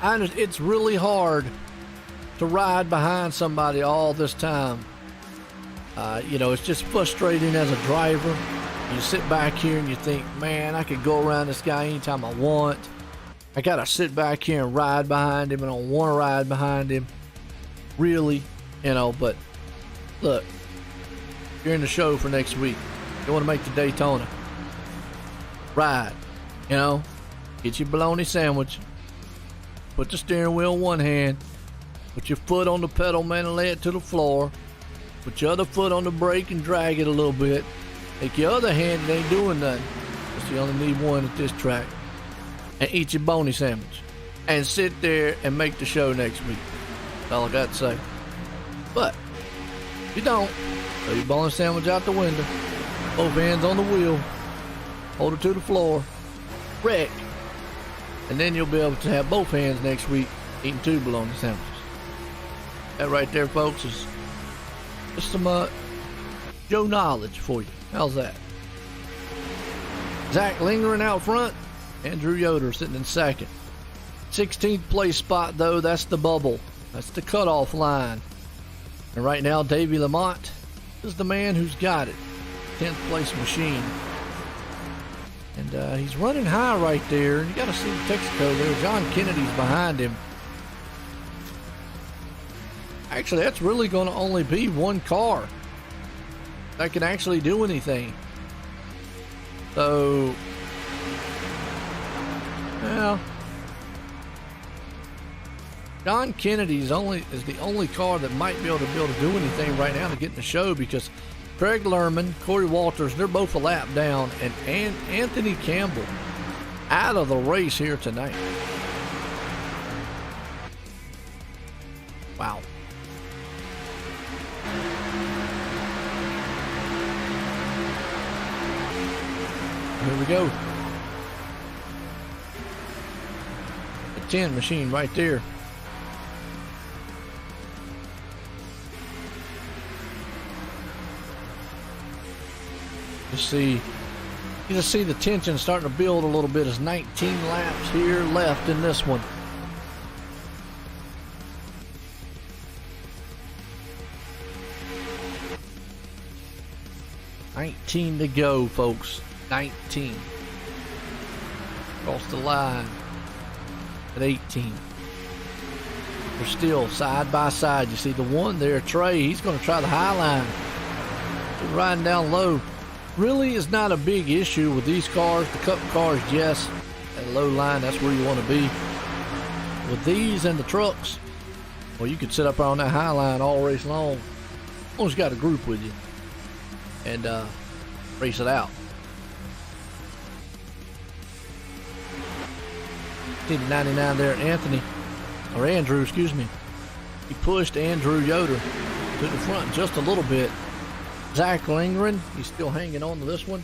It's really hard to ride behind somebody all this time. It's just frustrating as a driver. You sit back here and you think, man, I could go around this guy anytime I want. I got to sit back here and ride behind him, and I don't want to ride behind him. Really, but look, you're in the show for next week. You want to make the Daytona. Ride, get your bologna sandwich. Put the steering wheel in one hand. Put your foot on the pedal, man, and lay it to the floor. Put your other foot on the brake and drag it a little bit. Take your other hand, it ain't doing nothing. Because you only need one at this track. And eat your bologna sandwich. And sit there and make the show next week. That's all I got to say. But If you don't, throw your bologna sandwich out the window, both hands on the wheel, hold it to the floor, wreck, and then you'll be able to have both hands next week eating 2 bologna sandwiches. That right there, folks, is just some Joe knowledge for you. How's that? Zach lingering out front. Andrew Yoder sitting in second. 16th place spot, though, that's the bubble. That's the cutoff line. And right now, Davey Lamont is the man who's got it. 10th place machine. And he's running high right there. You got to see the Texaco there. John Kennedy's behind him. Actually, that's really going to only be one car that can actually do anything. So, well, John Kennedy is the only car that might be able to do anything right now to get in the show, because Craig Lerman, Corey Walters, they're both a lap down, and Anthony Campbell out of the race here tonight. Wow. Here we go. The 10 machine right there. You just see the tension starting to build a little bit. As 19 laps here left in this one. $19 to go, folks. 19. Across the line at 18. They're still side by side. You see the one there, Trey, he's going to try the high line. He's riding down low. Really is not a big issue with these cars. The Cup cars, yes, at low line, that's where you want to be. With these and the trucks, well, you could sit up on that high line all race long. As long as you got a group with you and race it out. See the 99 there, Andrew, excuse me. He pushed Andrew Yoder to the front just a little bit. Zach Lingren, he's still hanging on to this one.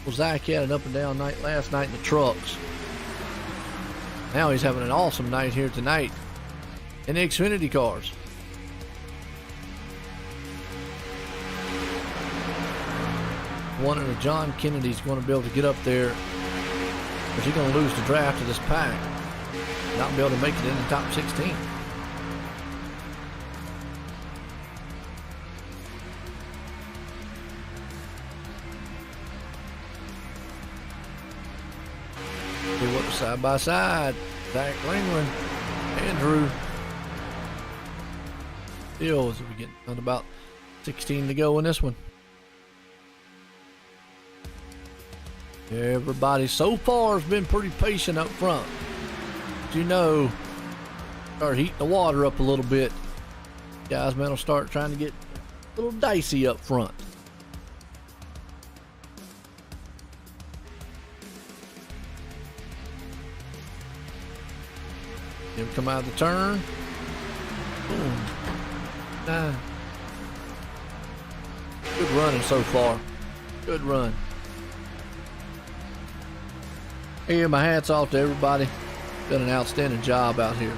Well, Zach had an up and down night last night in the trucks. Now he's having an awesome night here tonight in the Xfinity cars. Wondering if John Kennedy's going to be able to get up there, or is he going to lose the draft to this pack? Not be able to make it in the top 16. Side by side, Zach Lingren, Andrew. Still, as we get on about 16 to go in this one. Everybody so far has been pretty patient up front. But you know, start heating the water up a little bit. Guys, man, will start trying to get a little dicey up front. He'll come out of the turn. Boom. Nah. Good running so far. Good run. Hey, my hat's off to everybody. Done an outstanding job out here.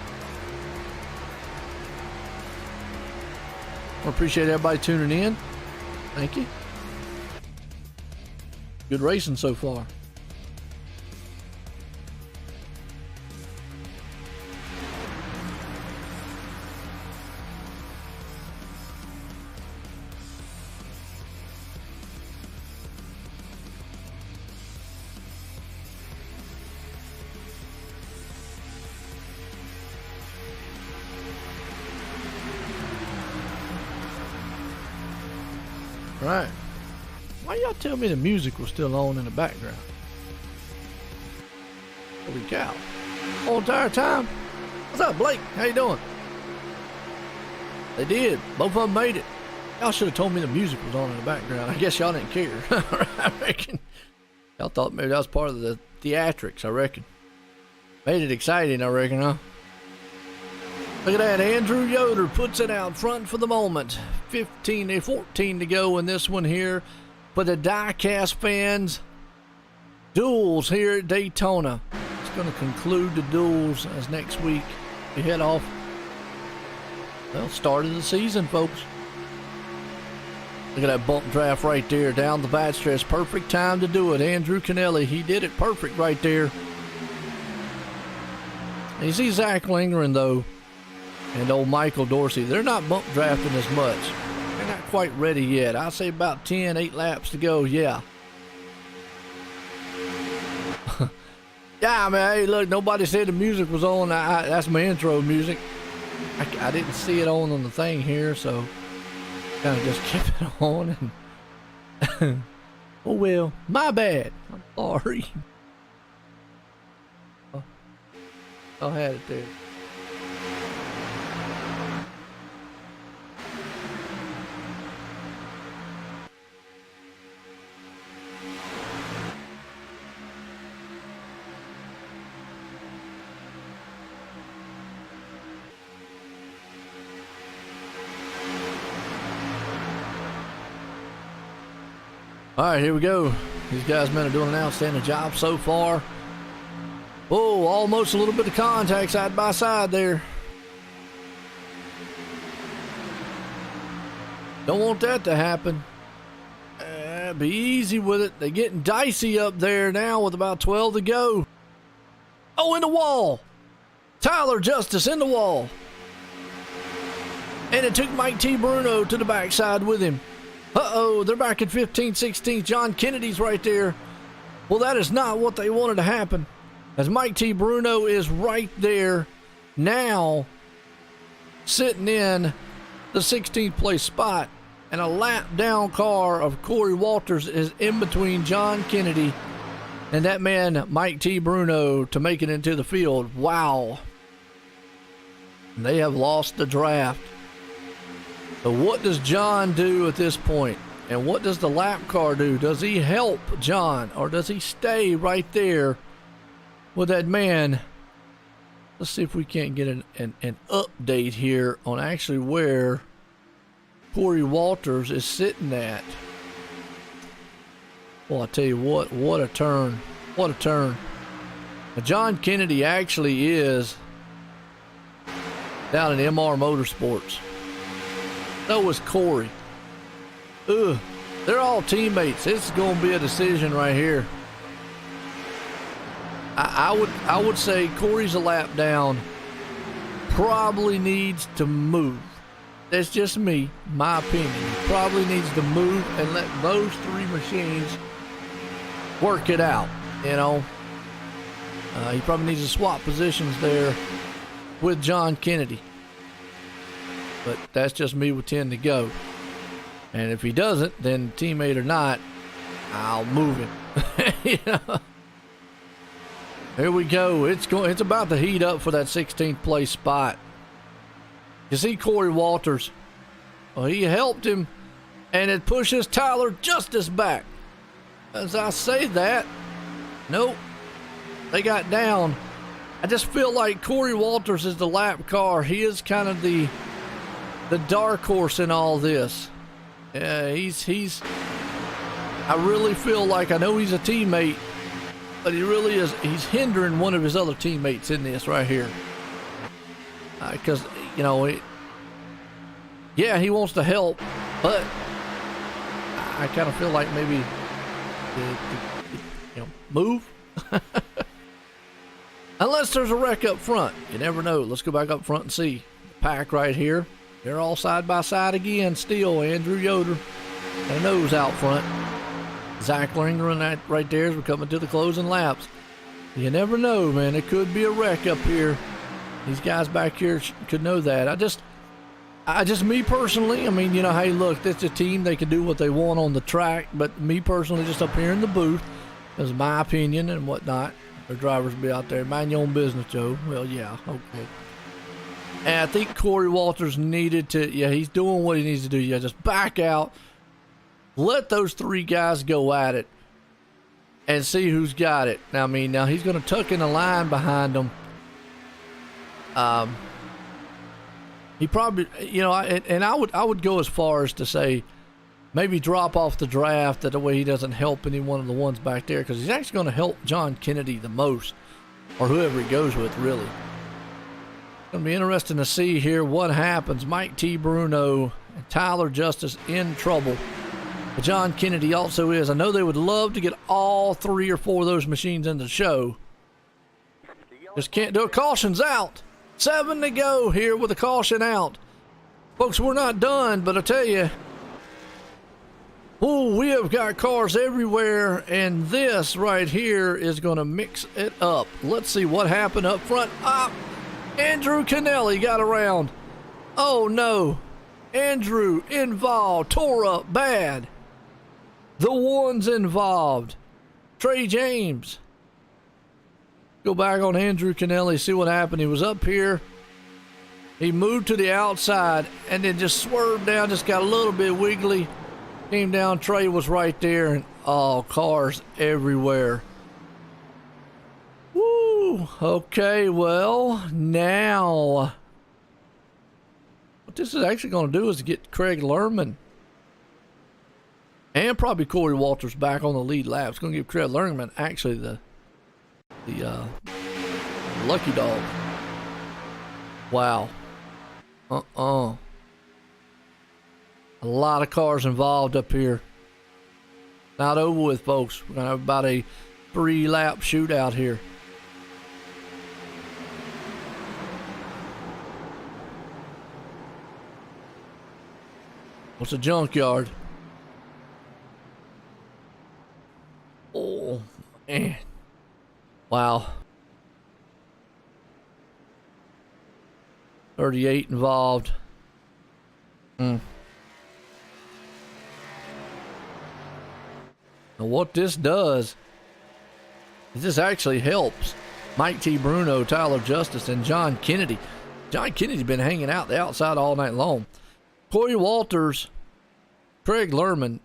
I appreciate everybody tuning in. Thank you. Good racing so far. Right. Why y'all tell me the music was still on in the background? Holy cow. Whole entire time? What's up, Blake? How you doing? They did. Both of them made it. Y'all should have told me the music was on in the background. I guess y'all didn't care. I reckon. Y'all thought maybe that was part of the theatrics, I reckon. Made it exciting, I reckon, huh? Look at that. Andrew Yoder puts it out front for the moment. 14 to go in this one here. For the DieCast fans, duels here at Daytona. It's going to conclude the duels as next week we head off. Well, start of the season, folks. Look at that bump draft right there down the back stretch. Perfect time to do it. Andrew Kennelly, he did it perfect right there. And you see Zach Lindgren, though, and old Michael Dorsey. They're not bump drafting as much. They're not quite ready yet. I'd say about 8 laps to go, yeah. Yeah, I mean, hey, look, nobody said the music was on. That's my intro music. I didn't see it on the thing here, so kind of just kept it on. And oh, well, my bad. I'm sorry. I had it there. All right, here we go. These guys men are doing an outstanding job so far. Oh, almost a little bit of contact side by side there. Don't want that to happen. Be easy with it. They're getting dicey up there now with about 12 to go. Oh, in the wall. Tyler Justice in the wall. And it took Mike T. Bruno to the backside with him. Uh-oh, they're back at 15, 16. John Kennedy's right there. Well, that is not what they wanted to happen. As Mike T. Bruno is right there now, sitting in the 16th place spot. And a lap down car of Corey Walters is in between John Kennedy and that man, Mike T. Bruno, to make it into the field. Wow. They have lost the draft. So what does John do at this point? And what does the lap car do? Does he help John, or does he stay right there with that man? Let's see if we can't get an update here on actually where Corey Walters is sitting at. Well, I tell you what a turn. What a turn. Now, John Kennedy actually is down in MR Motorsports. So is Corey. Ugh, they're all teammates. This is going to be a decision right here. I would say Corey's a lap down. Probably needs to move. That's just me, my opinion. He probably needs to move and let those three machines work it out. You know, he probably needs to swap positions there with John Kennedy. But that's just me with 10 to go. And if he doesn't, then teammate or not, I'll move him. You know? Here we go. It's about to heat up for that 16th place spot. You see Corey Walters. Well, he helped him, and it pushes Tyler Justice back. As I say that, nope, they got down. I just feel like Corey Walters is the lap car. He is kind of the dark horse in all this. Yeah, he's I really feel like, I know he's a teammate, but he really is, he's hindering one of his other teammates in this right here. Because, you know, yeah, he wants to help, but I kind of feel like maybe, you know, move. Unless there's a wreck up front. You never know. Let's go back up front and see. The pack right here. They're all side by side again still. Andrew Yoder and a nose out front. Zach Lindgren right there as we're coming to the closing laps. You never know, man. It could be a wreck up here. These guys back here could know that. I just, me personally, I mean, you know, hey, look, that's a team. They can do what they want on the track. But me personally, just up here in the booth, is my opinion and whatnot. Their drivers will be out there. Mind your own business, Joe. Well, yeah, okay. And I think Corey Walters needed to, yeah, he's doing what he needs to do. Yeah, just back out. Let those three guys go at it and see who's got it. Now, I mean, now he's going to tuck in a line behind them. He probably, you know, and I would go as far as to say maybe drop off the draft, that way he doesn't help any one of the ones back there, because he's actually going to help John Kennedy the most, or whoever he goes with, really. It's going to be interesting to see here what happens. Mike T. Bruno and Tyler Justice in trouble. But John Kennedy also is. I know they would love to get all 3 or 4 of those machines in the show. Just can't do it. Caution's out. 7 to go here with a caution out. Folks, we're not done, but I tell you, oh, we have got cars everywhere, and this right here is going to mix it up. Let's see what happened up front. Andrew Kennelly got around. Oh, no. Andrew involved. Tore up bad. The ones involved. Trey James. Go back on Andrew Kennelly, see what happened. He was up here. He moved to the outside and then just swerved down, just got a little bit wiggly. Came down, Trey was right there, and oh, cars everywhere. Woo! Okay, well, now what this is actually going to do is get Craig Lerman and probably Corey Walters back on the lead lap. It's going to give Craig Lerman actually the lucky dog. Wow. A lot of cars involved up here. Not over with, folks. We're going to have about a 3-lap shootout here. What's a junkyard? Oh, man. Wow. 38 involved. Now what this does is this actually helps Mike T. Bruno, Tyler Justice, and John Kennedy. John Kennedy's been hanging out the outside all night long. Corey Walters, Craig Lerman,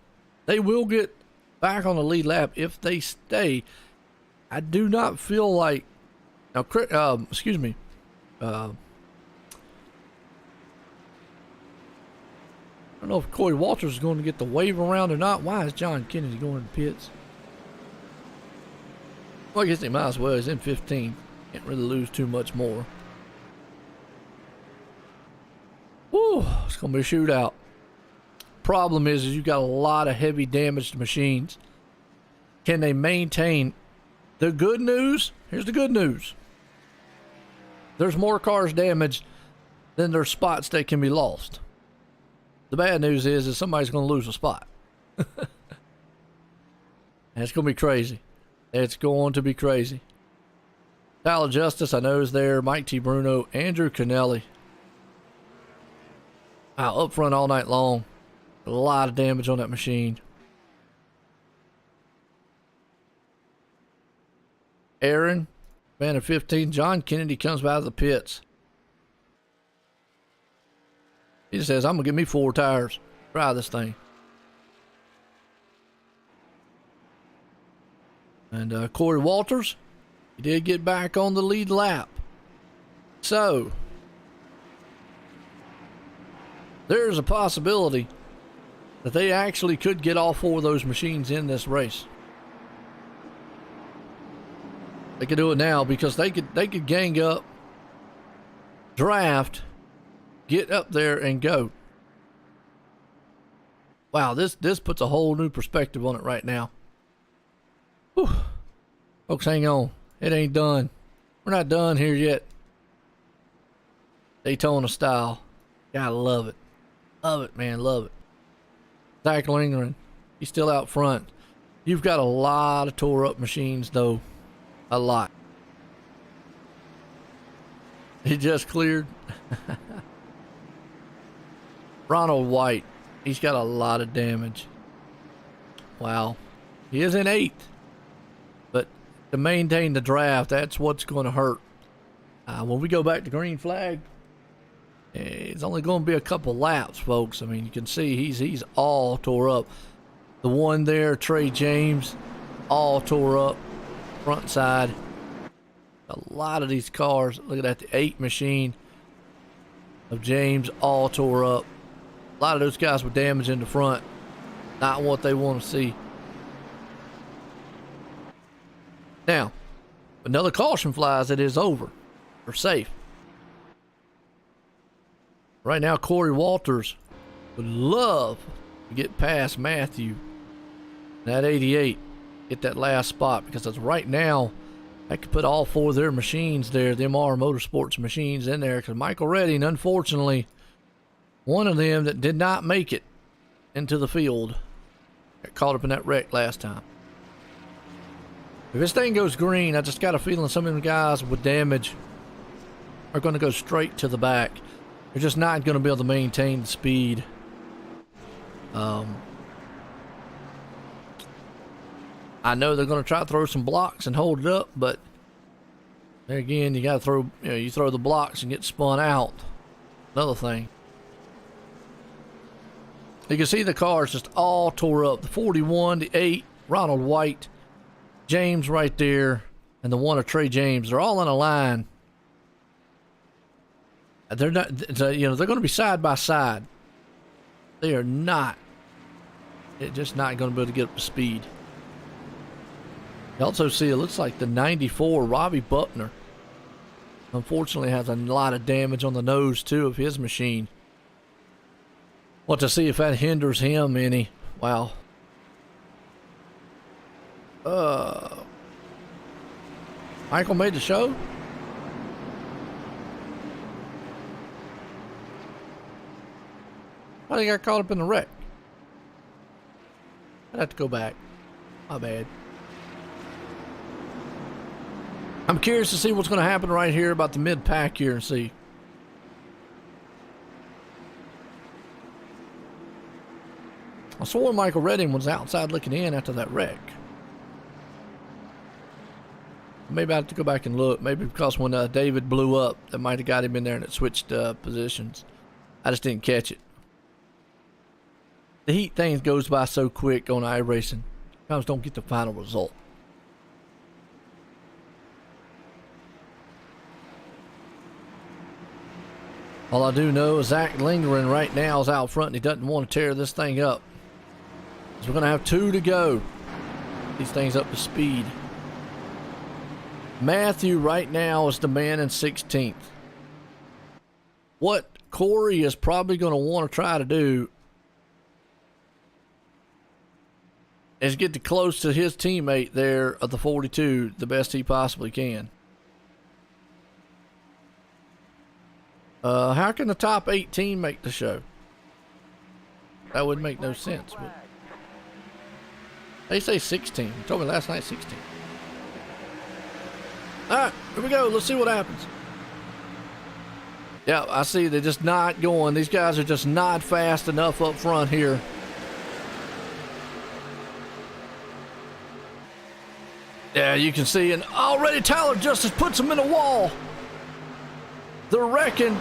they will get back on the lead lap if they stay. I do not feel like now. Excuse me. I don't know if Corey Walters is going to get the wave around or not. Why is John Kennedy going to the pits? Well, I guess he might as well. He's in 15. Can't really lose too much more. Woo, it's going to be a shootout. Problem is you've got a lot of heavy damaged machines. Can they maintain? The good news, here's the good news. There's more cars damaged than there's spots that can be lost. The bad news is somebody's going to lose a spot. And it's going to be crazy. It's going to be crazy. Tyler Justice, I know, is there. Mike T. Bruno, Andrew Kennelly. Wow, up front all night long. A lot of damage on that machine. Aaron, man of 15. John Kennedy comes out of the pits. He just says, I'm going to give me 4 tires. Try this thing. And Corey Walters, he did get back on the lead lap. So, there's a possibility that they actually could get all 4 of those machines in this race. They could do it now because they could gang up, draft, get up there and go. Wow, this puts a whole new perspective on it right now. Whew. Folks, hang on. It ain't done. We're not done here yet. Daytona style. Gotta love it. Love it, man. Love it. Zach Lindgren, he's still out front. You've got a lot of tore up machines, though. A lot. He just cleared. Ronald White, he's got a lot of damage. Wow. He is in 8th. But to maintain the draft, that's what's going to hurt. When we go back to green flag, it's only going to be a couple laps, folks. I mean, you can see he's all tore up. The one there, Trey James, all tore up. Front side. A lot of these cars. Look at that, the 8 machine. of James all tore up. A lot of those guys with damage in the front. Not what they want to see. Now, another caution flies, it is over. We're safe. Right now, Corey Walters would love to get past Matthew. That 88, get that last spot, because as right now, I could put all four of their machines there, the MR Motorsports machines in there, because Michael Redding, unfortunately, one of them that did not make it into the field, got caught up in that wreck last time. If this thing goes green, I just got a feeling some of them guys with damage are going to go straight to the back. They're just not going to be able to maintain the speed. I know they're going to try to throw some blocks and hold it up, but there again, you got to throw, you throw the blocks and get spun out. Another thing. You can see the cars just all tore up. The 41, the 8, Ronald White, James right there, and the one of Trey James. They're all in a line. They're not, they're going to be side by side. They are not. They're just not going to be able to get up to speed. You also see it looks like the 94 Robbie Buckner, unfortunately, has a lot of damage on the nose too of his machine. Want to see if that hinders him any. Wow. Michael made the show. I think I got caught up in the wreck. I'd have to go back. My bad. I'm curious to see what's going to happen right here about the mid-pack here and see. I swore Michael Redding was outside looking in after that wreck. Maybe I have to go back and look. Maybe because when David blew up, that might have got him in there and it switched positions. I just didn't catch it. The heat thing goes by so quick on iRacing. Sometimes don't get the final result. All I do know is Zach Lingering right now is out front and he doesn't want to tear this thing up. So we're going to have 2 to go. These things up to speed. Matthew right now is the man in 16th. What Corey is probably going to want to try to do is get close to his teammate there of the 42 the best he possibly can. How can the top 18 make the show? That would make no sense. But they say 16. You told me last night 16. Alright, here we go. Let's see what happens. Yeah, I see they're just not going. These guys are just not fast enough up front here. Yeah, you can see, and already Tyler Justice puts him in a wall. They're wrecking.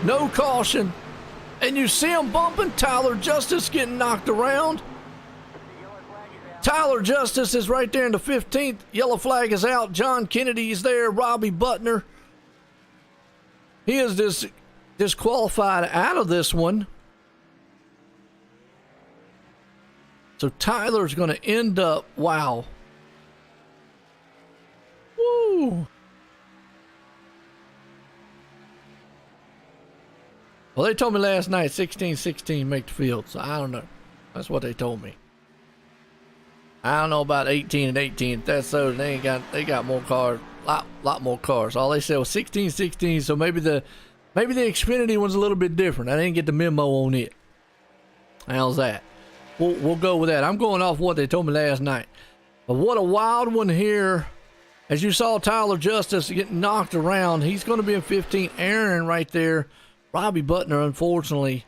No caution. And you see him bumping. Tyler Justice getting knocked around. Tyler Justice is right there in the 15th. Yellow flag is out. John Kennedy is there. Robbie Buttner. He is disqualified out of this one. So Tyler's going to end up, wow. Woo. Well, they told me last night 16-16 make the field, so I don't know. That's what they told me. I don't know about 18 and 18. If that's so, they got more cars, lot more cars. All they said was 16-16, so maybe the Xfinity one's a little bit different. I didn't get the memo on it. How's that? We'll go with that. I'm going off what they told me last night. But what a wild one here. As you saw Tyler Justice getting knocked around, he's going to be in 15. Aaron right there. Robbie Buttner, unfortunately,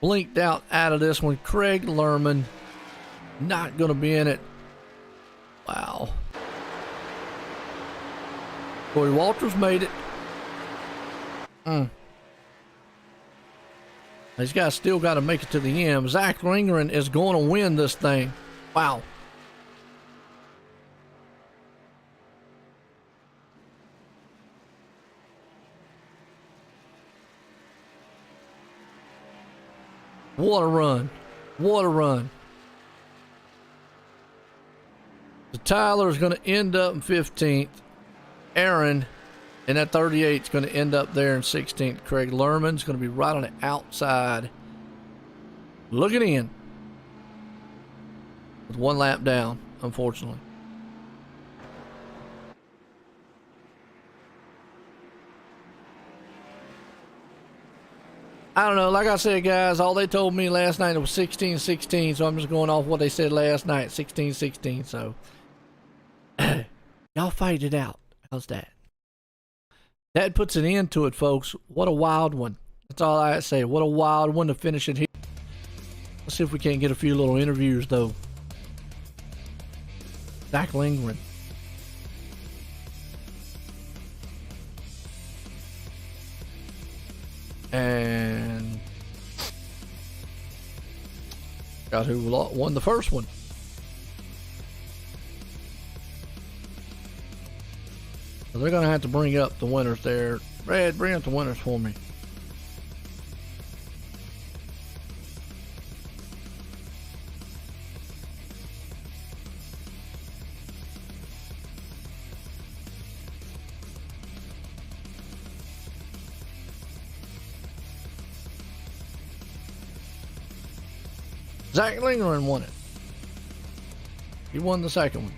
blinked out of this one. Craig Lerman, not going to be in it. Wow. Corey Walters made it. These guys still got to make it to the end. Zach Lingering is going to win this thing. Wow. What a run. What a run. So Tyler's going to end up in 15th. Aaron in that 38 is going to end up there in 16th. Craig Lerman's going to be right on the outside, looking in with 1 lap down, unfortunately. I don't know. Like I said, guys, all they told me last night was 16-16, so I'm just going off what they said last night, 16-16. So y'all fight it out. How's that? That puts an end to it, folks. What a wild one. That's all I say. What a wild one to finish it here. Let's see if we can't get a few little interviews, though. Zach Lindgren. And got who won the first one. So they're going to have to bring up the winners there. Brad, bring up the winners for me. Zach Lindgren won it. He won the second one.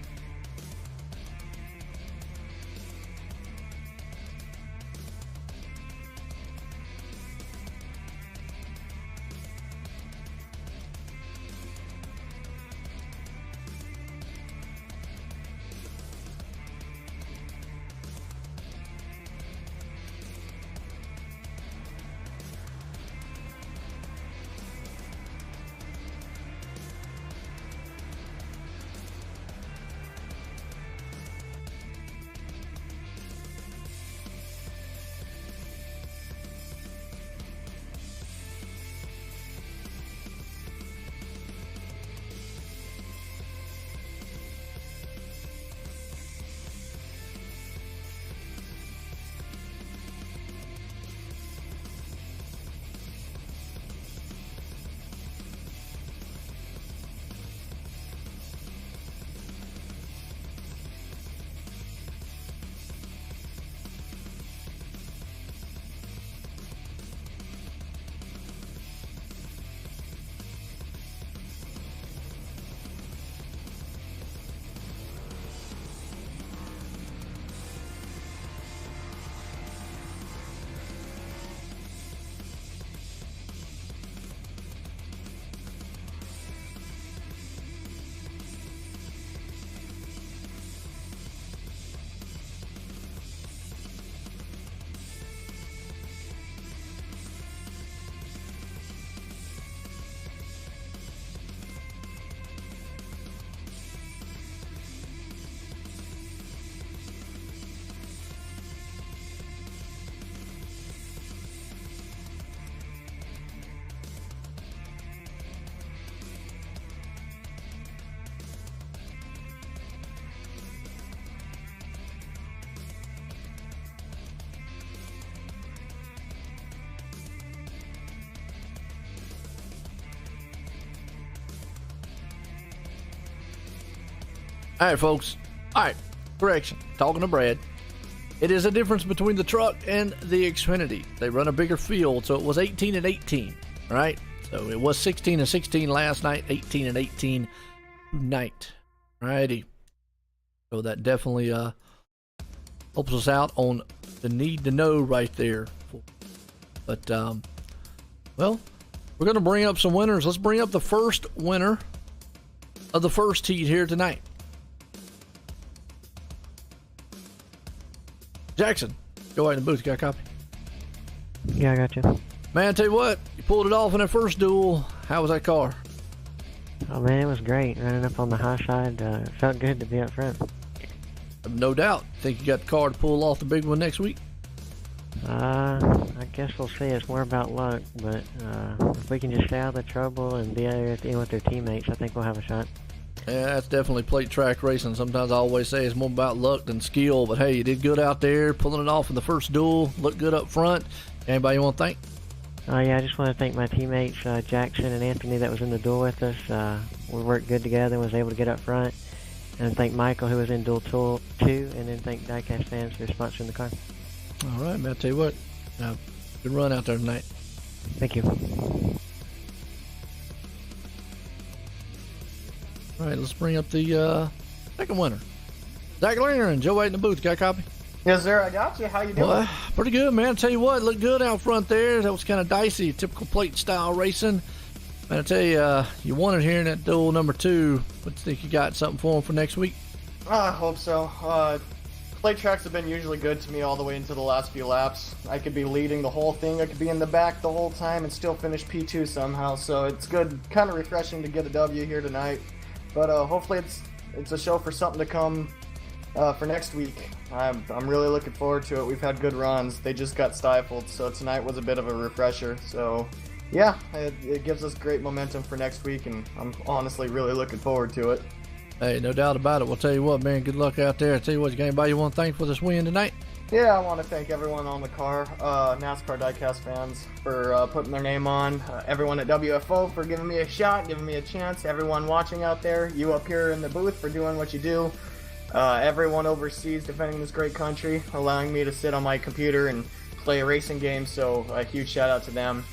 All right, folks. All right, correction. Talking to Brad. It is a difference between the truck and the Xfinity. They run a bigger field, so it was 18 and 18, right? So it was 16 and 16 last night, 18 and 18 tonight. Alrighty. So that definitely helps us out on the need to know right there. But well, we're gonna bring up some winners. Let's bring up the first winner of the first heat here tonight. Jackson, go out in the booth. Got a copy? Yeah, I got you. Man, I tell you what, you pulled it off in that first duel. How was that car? Oh man, it was great. Running up on the high side, felt good to be up front. No doubt. Think you got the car to pull off the big one next week? I guess we'll see. It's more about luck, but if we can just stay out of the trouble and be there at the end with their teammates, I think we'll have a shot. Yeah, that's definitely plate track racing. Sometimes I always say it's more about luck than skill, but hey, you did good out there, pulling it off in the first duel, looked good up front. Anybody you want to thank? Yeah, I just want to thank my teammates, Jackson and Anthony, that was in the duel with us. We worked good together and was able to get up front. And thank Michael, who was in duel 2, and then thank DieCast fans for sponsoring the car. All right, man. I'll tell you what, good run out there tonight. Thank you. All right, let's bring up the second winner. Zach Linger and Joe White in the booth. Got a copy? Yes, sir. I got you. How you doing? Well, pretty good, man. I'll tell you what, looked good out front there. That was kind of dicey, typical plate style racing. Man, I tell you, you won it here in that duel number 2. What do you think you got something for them for next week? I hope so. Plate tracks have been usually good to me all the way into the last few laps. I could be leading the whole thing. I could be in the back the whole time and still finish P2 somehow. So it's good, kind of refreshing to get a W here tonight. But hopefully it's a show for something to come for next week. I'm really looking forward to it. We've had good runs. They just got stifled, so tonight was a bit of a refresher. So yeah, it gives us great momentum for next week, and I'm honestly really looking forward to it. Hey, no doubt about it. We'll tell you what, man, good luck out there. I'll tell you what, you got anybody you want to thank for this win tonight? Yeah, I want to thank everyone on the car, NASCAR DieCast fans for putting their name on, everyone at WFO for giving me a shot, giving me a chance, everyone watching out there, you up here in the booth for doing what you do, everyone overseas defending this great country, allowing me to sit on my computer and play a racing game, so a huge shout out to them.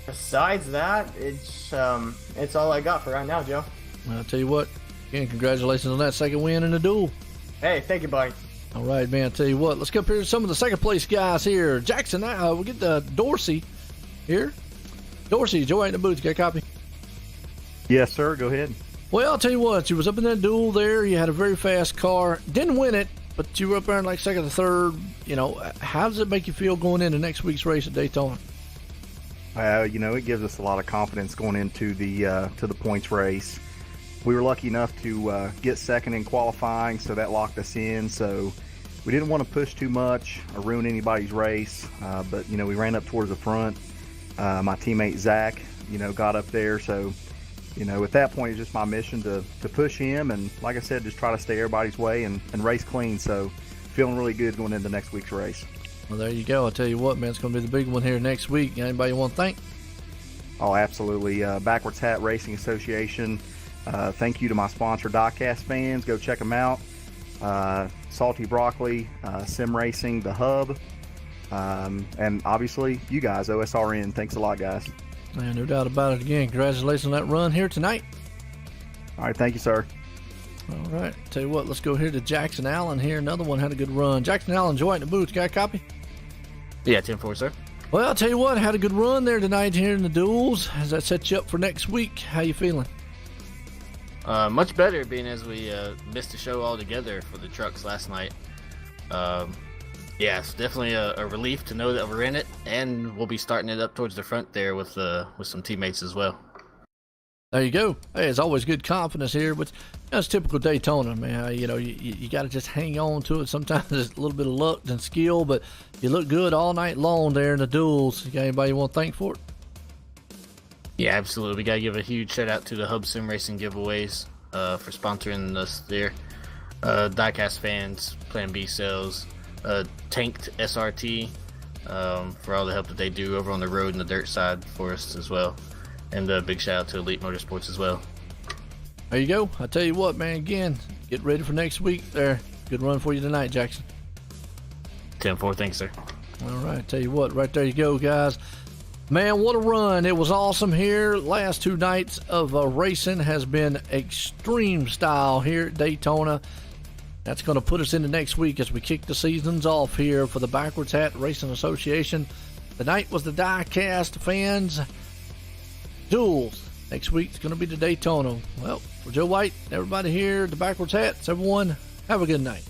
Besides that, it's all I got for right now, Joe. I'll tell you what, again, congratulations on that second win in the duel. Hey, thank you, buddy. All right, man, I'll tell you what, let's go up here to some of the second place guys here. Jackson, we'll get Dorsey here. Dorsey, Joe ain't in the booth, got a copy? Yes, sir, go ahead. Well, I'll tell you what, you was up in that duel there, you had a very fast car, didn't win it, but you were up there in like second or third. You know, how does it make you feel going into next week's race at Daytona? You know, it gives us a lot of confidence going into the points race. We were lucky enough to get second in qualifying, so that locked us in. So we didn't want to push too much or ruin anybody's race, but, you know, we ran up towards the front. My teammate Zach, you know, got up there. So, you know, at that point, it's just my mission to push him. And like I said, just try to stay everybody's way and race clean. So feeling really good going into next week's race. Well, there you go. I'll tell you what, man, it's going to be the big one here next week. Anybody you want to thank? Oh, absolutely. Backwards Hat Racing Association. Thank you to my sponsor, DieCast fans. Go check them out. Salty Broccoli, Sim Racing, The Hub, and obviously you guys, OSRN. Thanks a lot, guys. Man, no doubt about it. Again, congratulations on that run here tonight. All right, thank you, sir. All right, tell you what, let's go here to Jackson Allen here. Another one had a good run. Jackson Allen, Joy in the booth. Got a copy? Yeah, 10-4, sir. Well, I'll tell you what, had a good run there tonight here in the duels. Does that set you up for next week? How you feeling? Much better, being as we missed the show altogether for the trucks last night. Yeah, it's definitely a relief to know that we're in it, and we'll be starting it up towards the front there with some teammates as well. There you go. Hey, it's always good confidence here, but that's typical Daytona, man. You know, you got to just hang on to it. Sometimes it's a little bit of luck and skill, but you look good all night long there in the duels. You got anybody you want to thank for it? Yeah, absolutely. We got to give a huge shout out to the Hub Sim Racing giveaways for sponsoring us there. DieCast fans, Plan B sales, Tanked SRT for all the help that they do over on the road and the dirt side for us as well. And a big shout out to Elite Motorsports as well. There you go. I tell you what, man, again, get ready for next week there. Good run for you tonight, Jackson. 10-4, thanks, sir. All right, tell you what, right there you go, guys. Man, what a run. It was awesome here. Last 2 nights of racing has been extreme style here at Daytona. That's going to put us into next week as we kick the seasons off here for the Backwards Hat Racing Association. Tonight was the DieCast fans duels. Next week's going to be the Daytona. Well, for Joe White, everybody here at the Backwards Hats, everyone, have a good night.